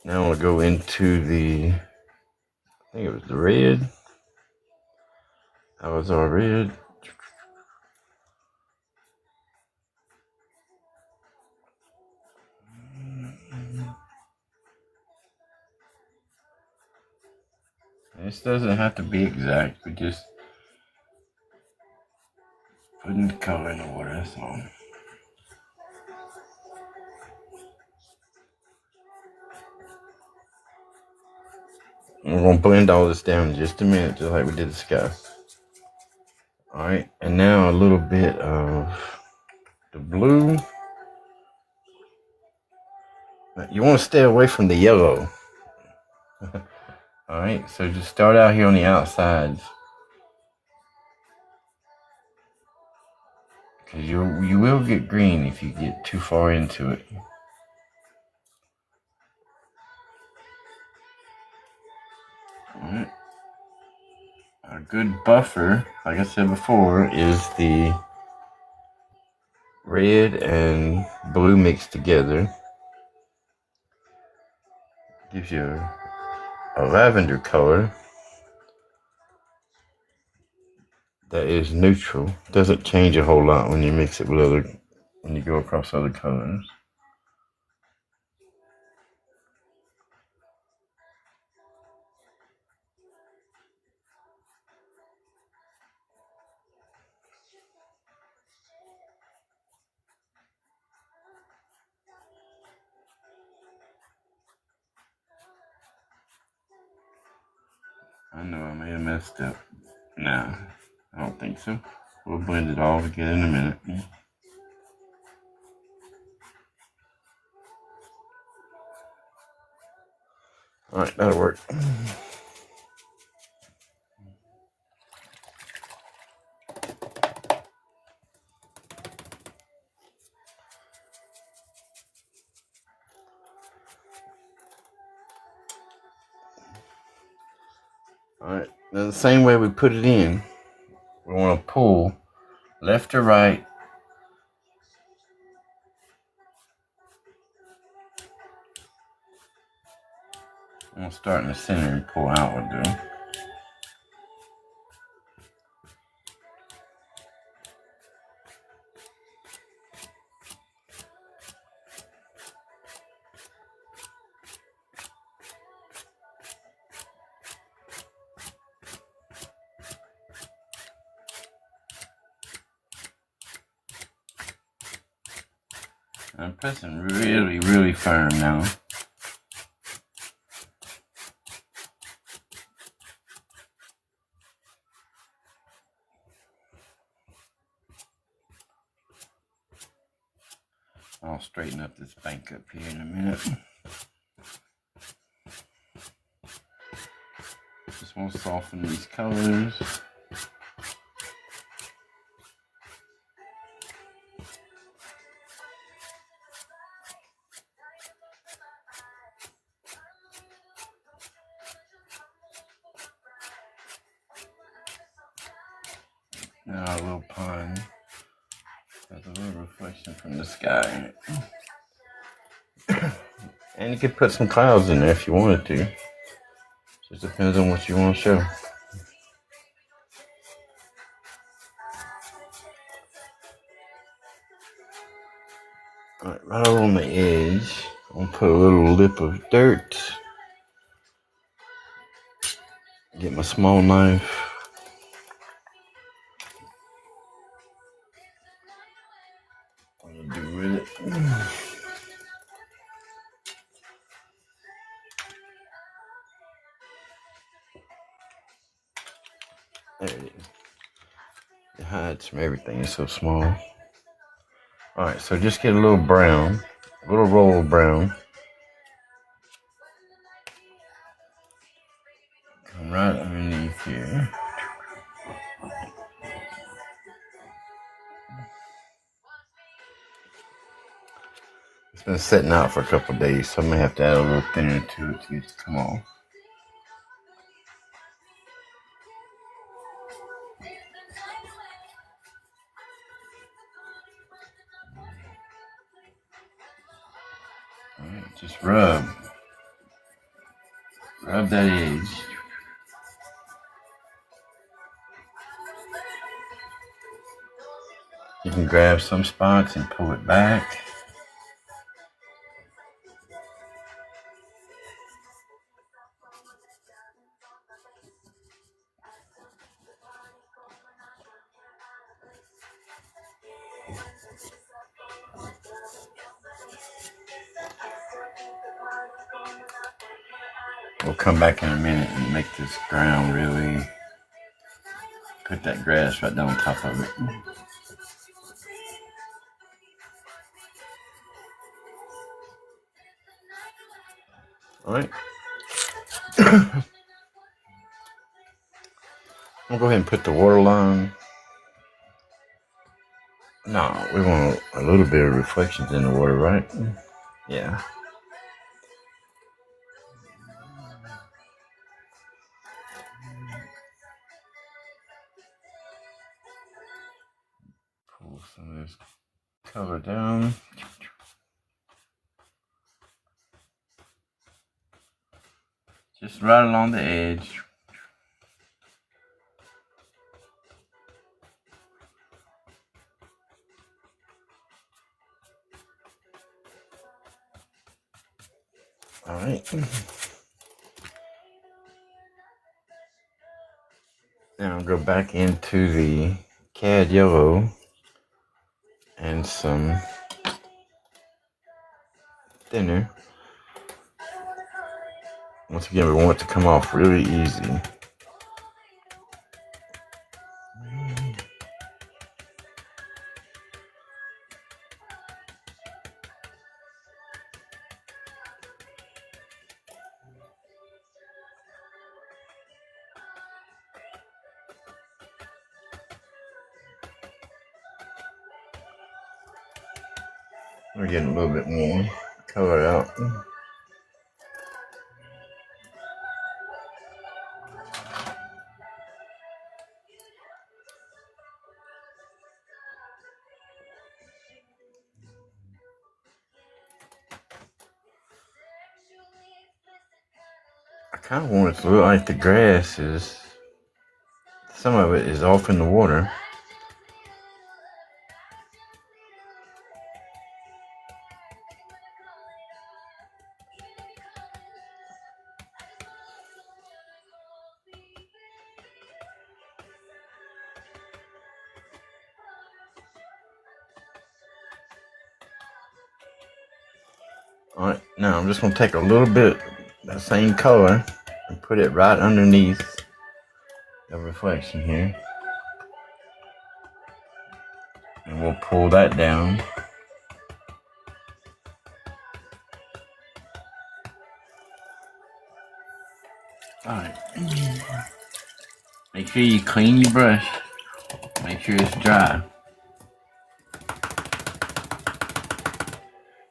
Now we'll go into the, I think it was the red. That was our red. This doesn't have to be exact. We just putting the color in the water. That's all. We're gonna blend all this down in just a minute, just like we did the sky. All right, and now a little bit of the blue. You want to stay away from the yellow. All right, so just start out here on the outsides, because you will get green if you get too far into it. All right. A good buffer, like I said before, is the red and blue mixed together. Gives you a lavender color that is neutral. Doesn't change a whole lot when you mix it with when you go across other colors. I know I may have messed up. Nah, I don't think so. We'll blend it all together in a minute. Alright, that'll work. Alright, now the same way we put it in, we want to pull left or right. We'll start in the center and pull outward though. I'm pressing really, really firm now. I'll straighten up this bank up here in a minute. Just want to soften these colors. Now a little pond. There's a little reflection from the sky. And you could put some clouds in there if you wanted to. Just depends on what you want to show. Alright, right over on the edge, I'm gonna put a little lip of dirt. Get my small knife. What I'm gonna do with it. There it is. It hides from everything, it's so small. Alright, so just get a little brown, a little roll of brown. Come right underneath here. It's been sitting out for a couple of days, so I'm gonna have to add a little thinner to it to get it to come off. Alright, just rub that edge. You can grab some spots and pull it back. We'll come back in a minute and make this ground really, put that grass right down on top of it. Alright. I'm gonna go ahead and put the water line. No, we want a little bit of reflections in the water, right? Yeah. Pull some of this color down. Just right along the edge. Alright. Now I'll go back into the cad yellow and some thinner. Once again, we want it to come off really easy. We're getting a little bit more color out. I kind of want it to look like the grass is, some of it is off in the water. Alright, now I'm just going to take a little bit of that same color and put it right underneath the reflection here. And we'll pull that down. Alright. Make sure you clean your brush. Make sure it's dry.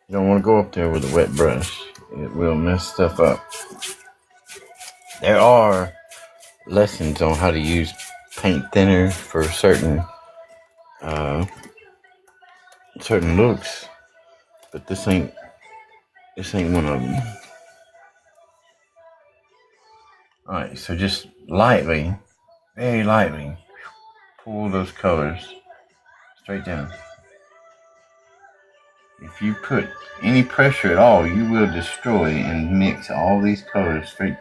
You don't want to go up there with a wet brush. It will mess stuff up. There are lessons on how to use paint thinner for certain looks, but this ain't one of them. Alright, so just lightly, very lightly, pull those colors straight down. If you put any pressure at all, you will destroy and mix all these colors straight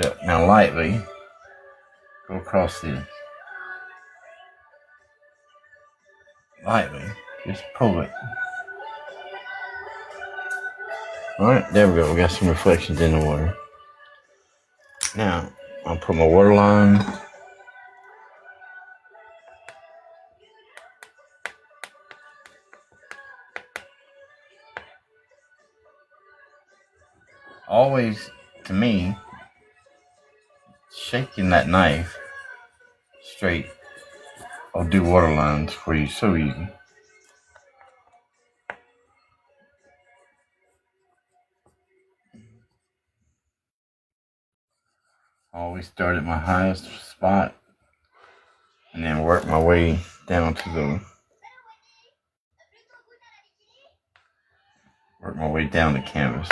up. Now lightly, go across this. Lightly, just pull it. Alright, there we go. We got some reflections in the water. Now, I'll put my waterline. Always, to me, shaking that knife straight, I'll do water lines for you so easy. Always start at my highest spot and then work my way down to the canvas.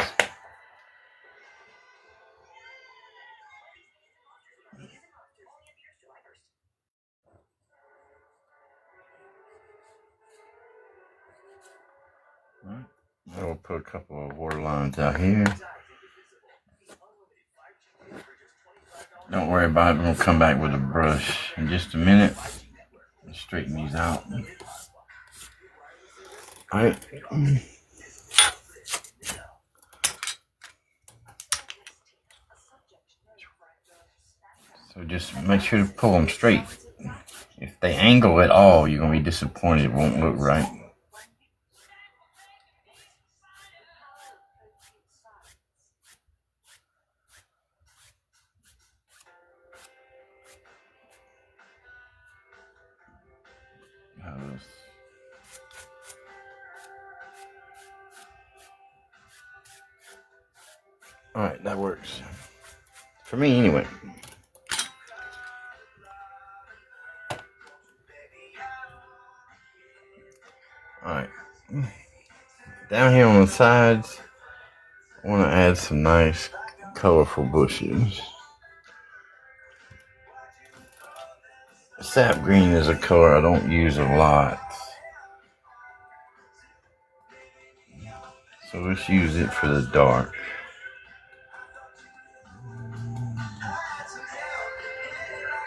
Right. I'll put a couple of water lines out here. Don't worry about it. I'm going to come back with a brush in just a minute and straighten these out. Alright. So just make sure to pull them straight. If they angle at all, you're going to be disappointed. It won't look right. Alright, that works. For me, anyway. Alright. Down here on the sides, I want to add some nice, colorful bushes. Sap green is a color I don't use a lot. So let's use it for the dark.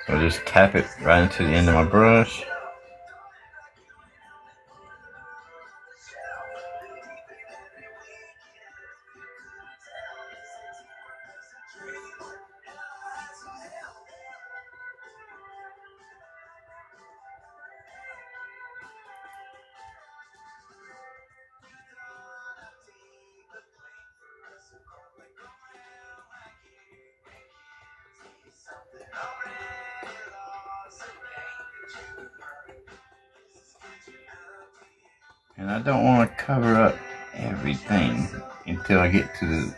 So I just tap it right into the end of my brush. And I don't want to cover up everything until I get to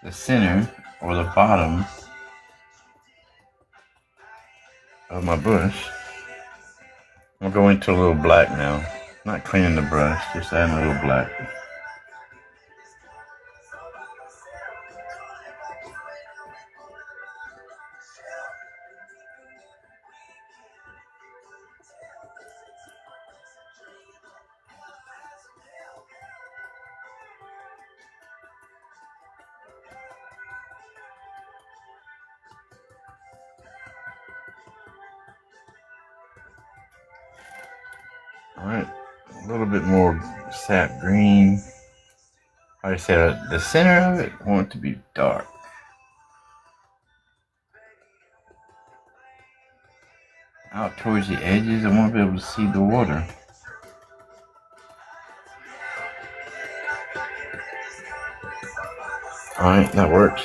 the center or the bottom of my brush. I'm going to go into a little black now. Not cleaning the brush, just adding a little black. Alright, a little bit more sap green. Like I said, the center of it, I want it to be dark. Out towards the edges, I want to be able to see the water. Alright, that works.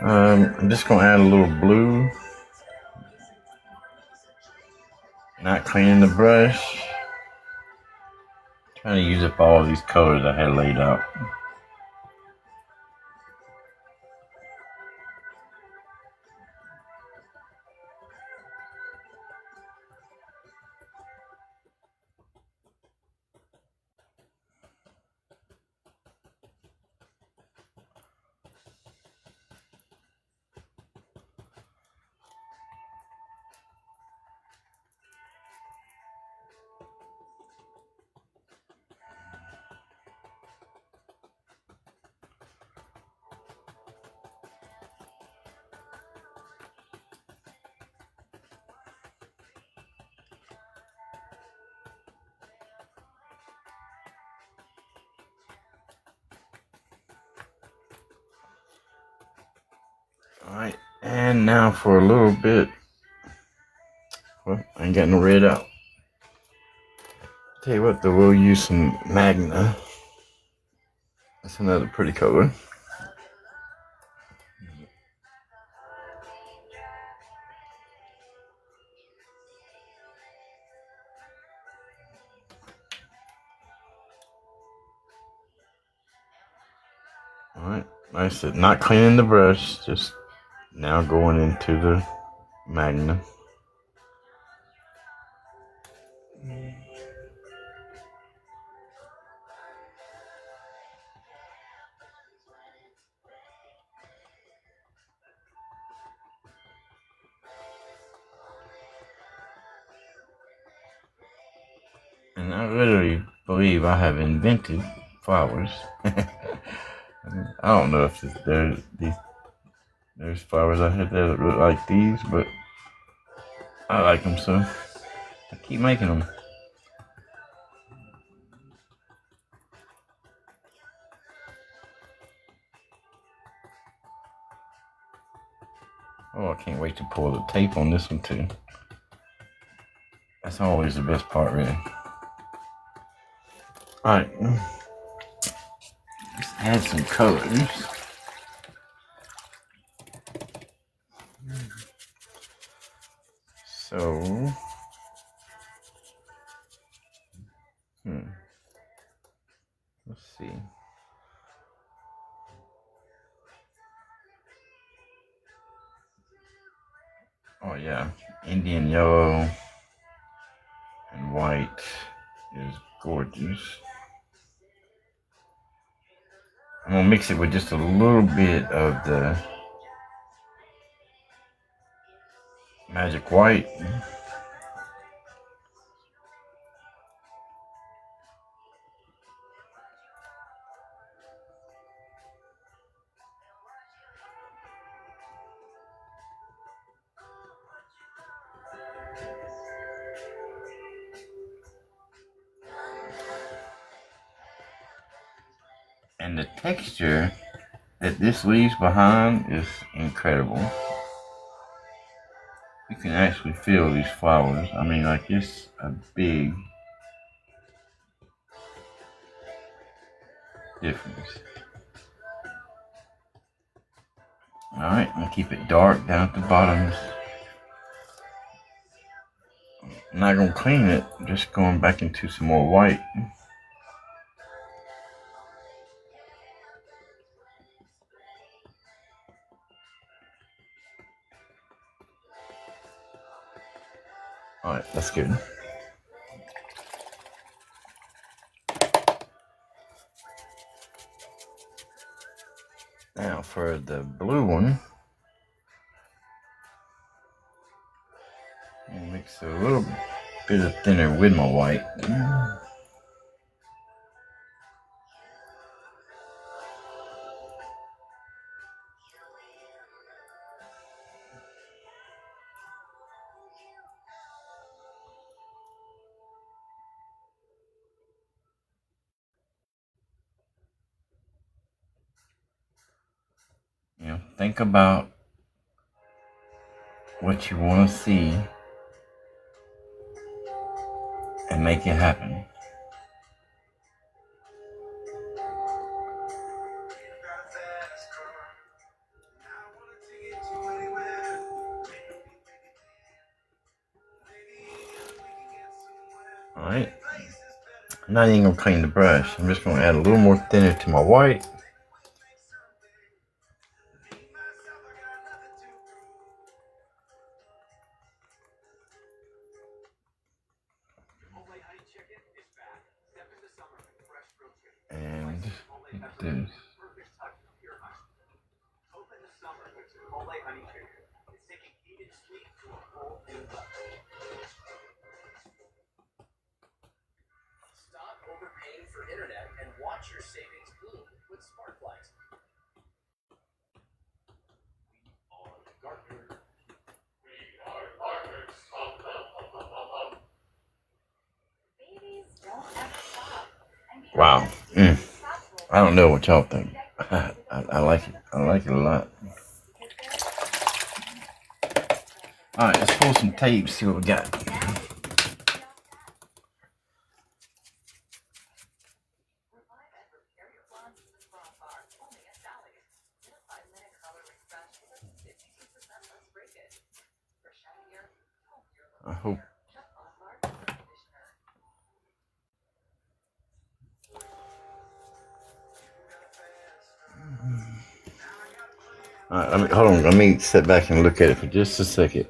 I'm just going to add a little blue. Not cleaning the brush. Trying to use up all of these colors I had laid out. Alright, and now for a little bit. Well, I ain't got no red out. Tell you what though, we'll use some Magna. That's another pretty color. Alright, like I said, not cleaning the brush, just now going into the Magna. And I literally believe I have invented flowers. I don't know if there's flowers out here that look like these, but I like them, so I keep making them. Oh, I can't wait to pull the tape on this one too. That's always the best part, really. Alright, let's add some colors. So, let's see. Oh yeah, Indian yellow and white is gorgeous. I'm gonna mix it with just a little bit of the magic white. And the texture that this leaves behind is incredible. You can actually feel these flowers. I mean, like it's a big difference. Alright, I'm gonna keep it dark down at the bottoms. I'm not gonna clean it, just going back into some more white. Alright, that's good. Now for the blue one, I'll mix a little bit of thinner with my white. think about what you want to see and make it happen. Alright. I'm not even going to clean the brush. I'm just going to add a little more thinner to my white. And this. Stop overpaying for internet and watch your savings bloom with Sparklight. Wow. I don't know what y'all think. I like it. I like it a lot. Alright, let's pull some tape, see what we got. I hope. Alright, hold on. Let me sit back and look at it for just a second.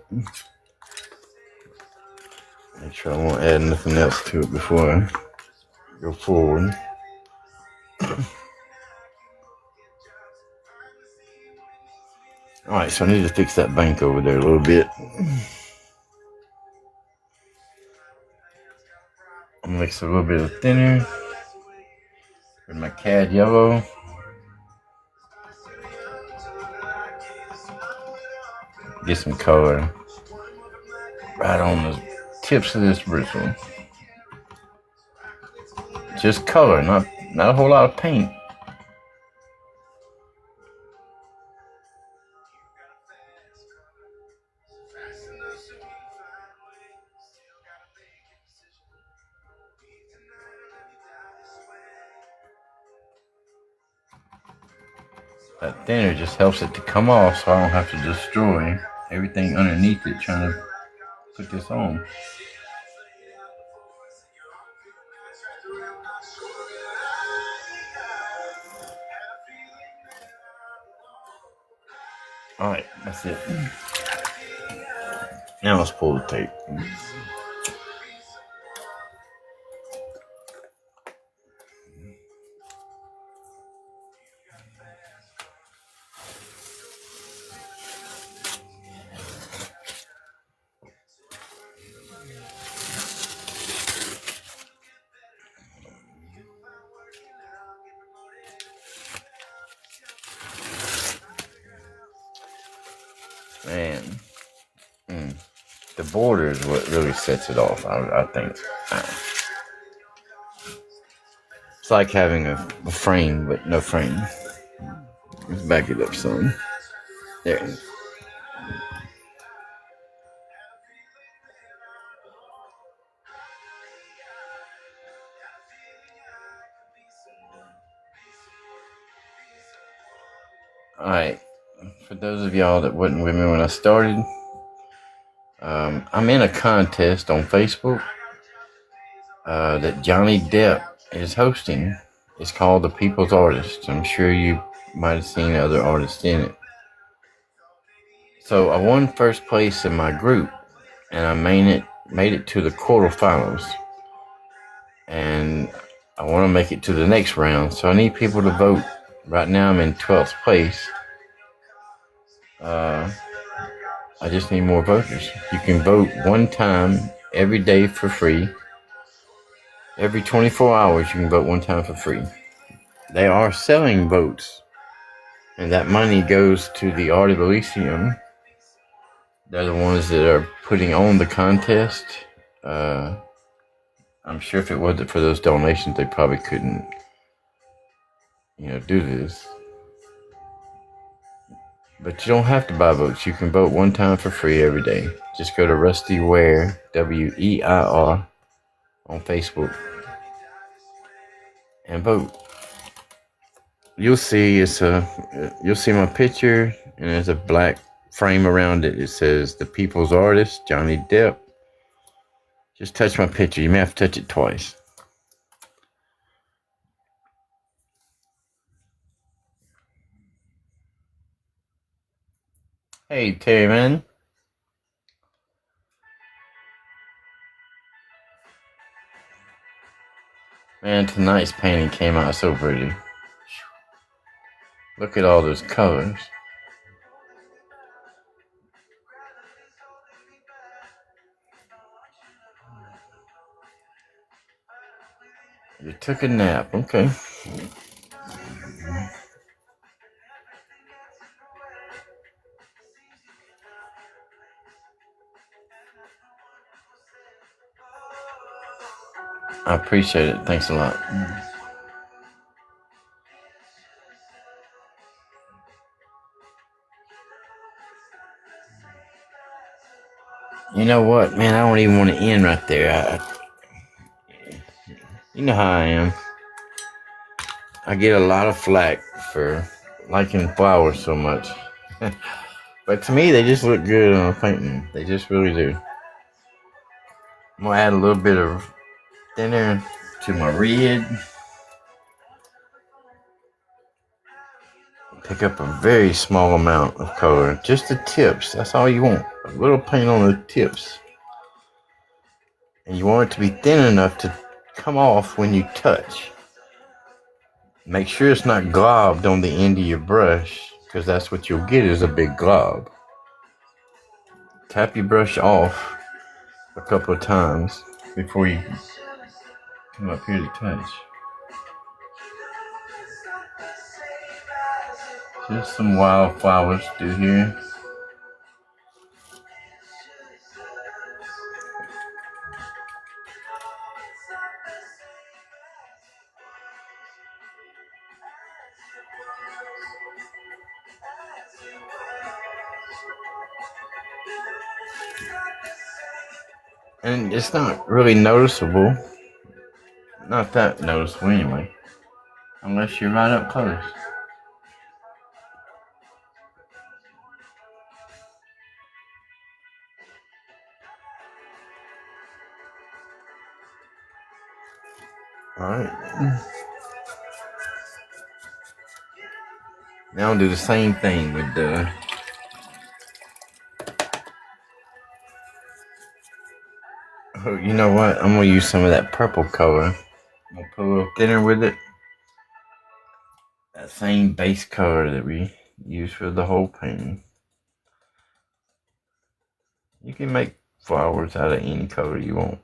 Make sure I won't add nothing else to it before I go forward. Alright, so I need to fix that bank over there a little bit. I'm gonna mix a little bit of thinner with my cad yellow. Get some color right on the tips of this bristle. Just color, not a whole lot of paint. That thinner just helps it to come off so I don't have to destroy everything underneath it trying to put this on. Alright, that's it. Now let's pull the tape. Man, the border is what really sets it off, I think. It's like having a frame, but no frame. Let's back it up some. There. Alright, for those of y'all that wasn't with me when I started, I'm in a contest on Facebook that Johnny Depp is hosting. It's called The People's Artist. I'm sure you might have seen other artists in it. So I won first place in my group, and I made it to the quarterfinals. And I want to make it to the next round, so I need people to vote. Right now I'm in 12th place. I just need more voters. You can vote one time every day for free. Every 24 hours you can vote one time for free. They are selling votes, and that money goes to the Art of Elysium. They're the ones that are putting on the contest. I'm sure if it wasn't for those donations, they probably couldn't, do this. But you don't have to buy votes. You can vote one time for free every day. Just go to Rusty Weir, Weir, on Facebook and vote. You'll see you'll see my picture and there's a black frame around it. It says the People's Artist, Johnny Depp. Just touch my picture. You may have to touch it twice. Hey, Terry, man. Man, tonight's painting came out so pretty. Look at all those colors. You took a nap. Okay. I appreciate it. Thanks a lot. You know what, man? I don't even want to end right there. You know how I am. I get a lot of flack for liking flowers so much. But to me, they just look good on a painting. They just really do. I'm going to add a little bit of thinner to my red. Pick up a very small amount of color. Just the tips. That's all you want. A little paint on the tips. And you want it to be thin enough to come off when you touch. Make sure it's not globbed on the end of your brush, because that's what you'll get is a big glob. Tap your brush off a couple of times before you come up here to touch. Just some wildflowers through here. And it's not really noticeable. Not that noticeable anyway. Unless you're right up close. Alright. Now I'll do the same thing with the oh, you know what? I'm gonna use some of that purple color. I'm gonna put a little thinner with it. That same base color that we use for the whole painting. You can make flowers out of any color you want.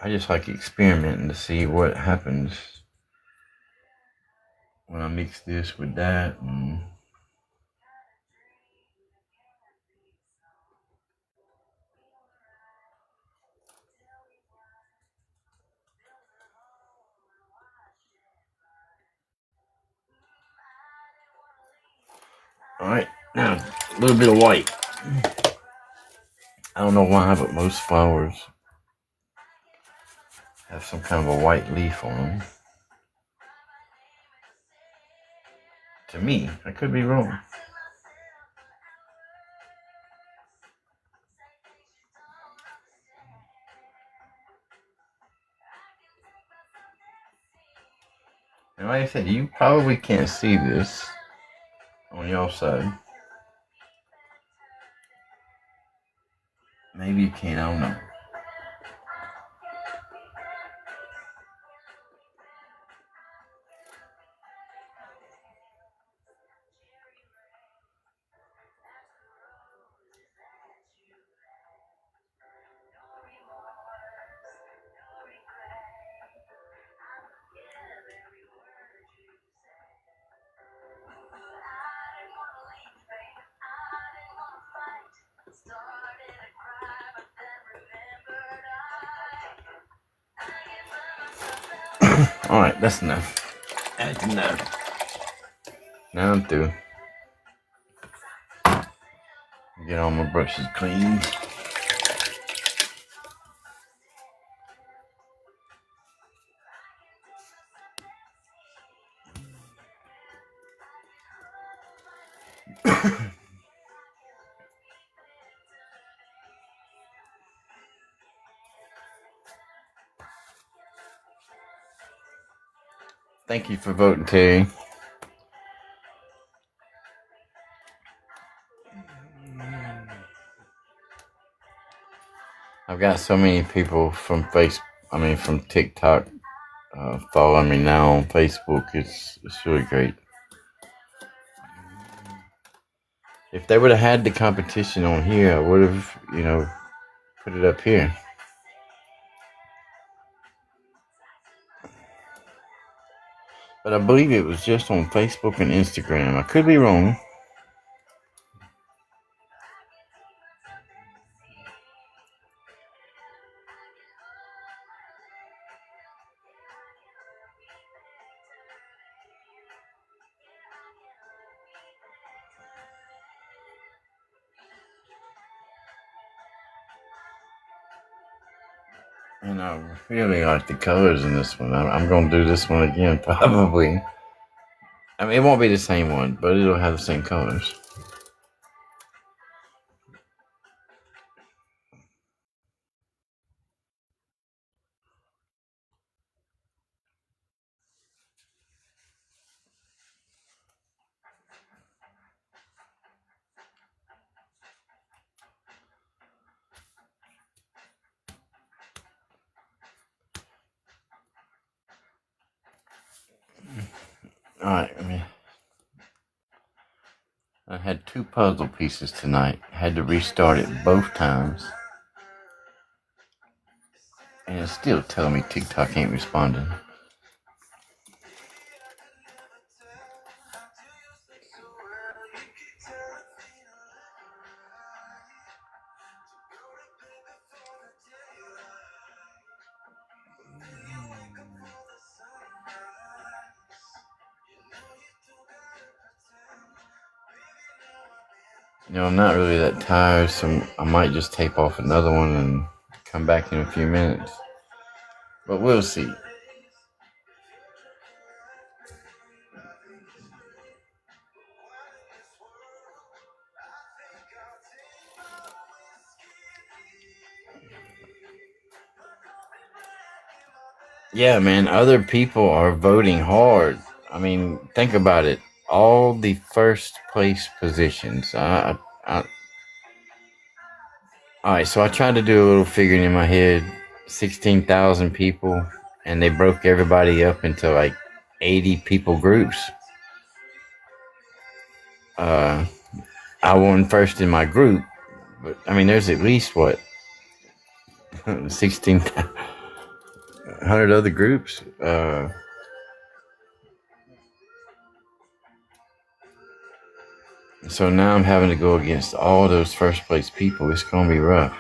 I just like experimenting to see what happens when I mix this with that. And alright, now a little bit of white. I don't know why, but most flowers have some kind of a white leaf on them. To me, I could be wrong. And like I said, you probably can't see this on your side. Maybe you can, I don't know. Alright, that's enough. That's enough. Now I'm through. Get all my brushes clean. Thank you for voting, Terry. I've got so many people from from TikTok following me now on Facebook. It's really great. If they would have had the competition on here, I would have, put it up here. But I believe it was just on Facebook and Instagram. I could be wrong. And I really like the colors in this one. I'm going to do this one again, probably. I mean, it won't be the same one, but it'll have the same colors. Alright, I had 2 puzzle pieces tonight. Had to restart it both times. And it's still telling me TikTok ain't responding. I'm not really that tired, so I might just tape off another one and come back in a few minutes. But we'll see. Yeah, man, other people are voting hard. I mean, think about it. All the first place positions. All right, so I tried to do a little figuring in my head. 16,000 people, and they broke everybody up into like 80 people groups. I won first in my group, but I mean, there's at least 1,600 other groups. So now I'm having to go against all those first place people. It's gonna be rough.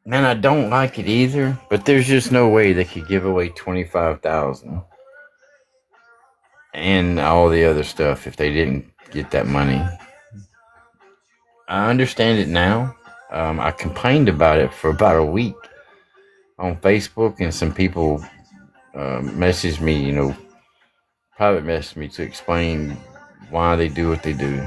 Man, I don't like it either, but there's just no way they could give away 25,000 and all the other stuff if they didn't get that money. I understand it now. I complained about it for about a week on Facebook, and some people messaged me, private messaged me to explain why they do what they do.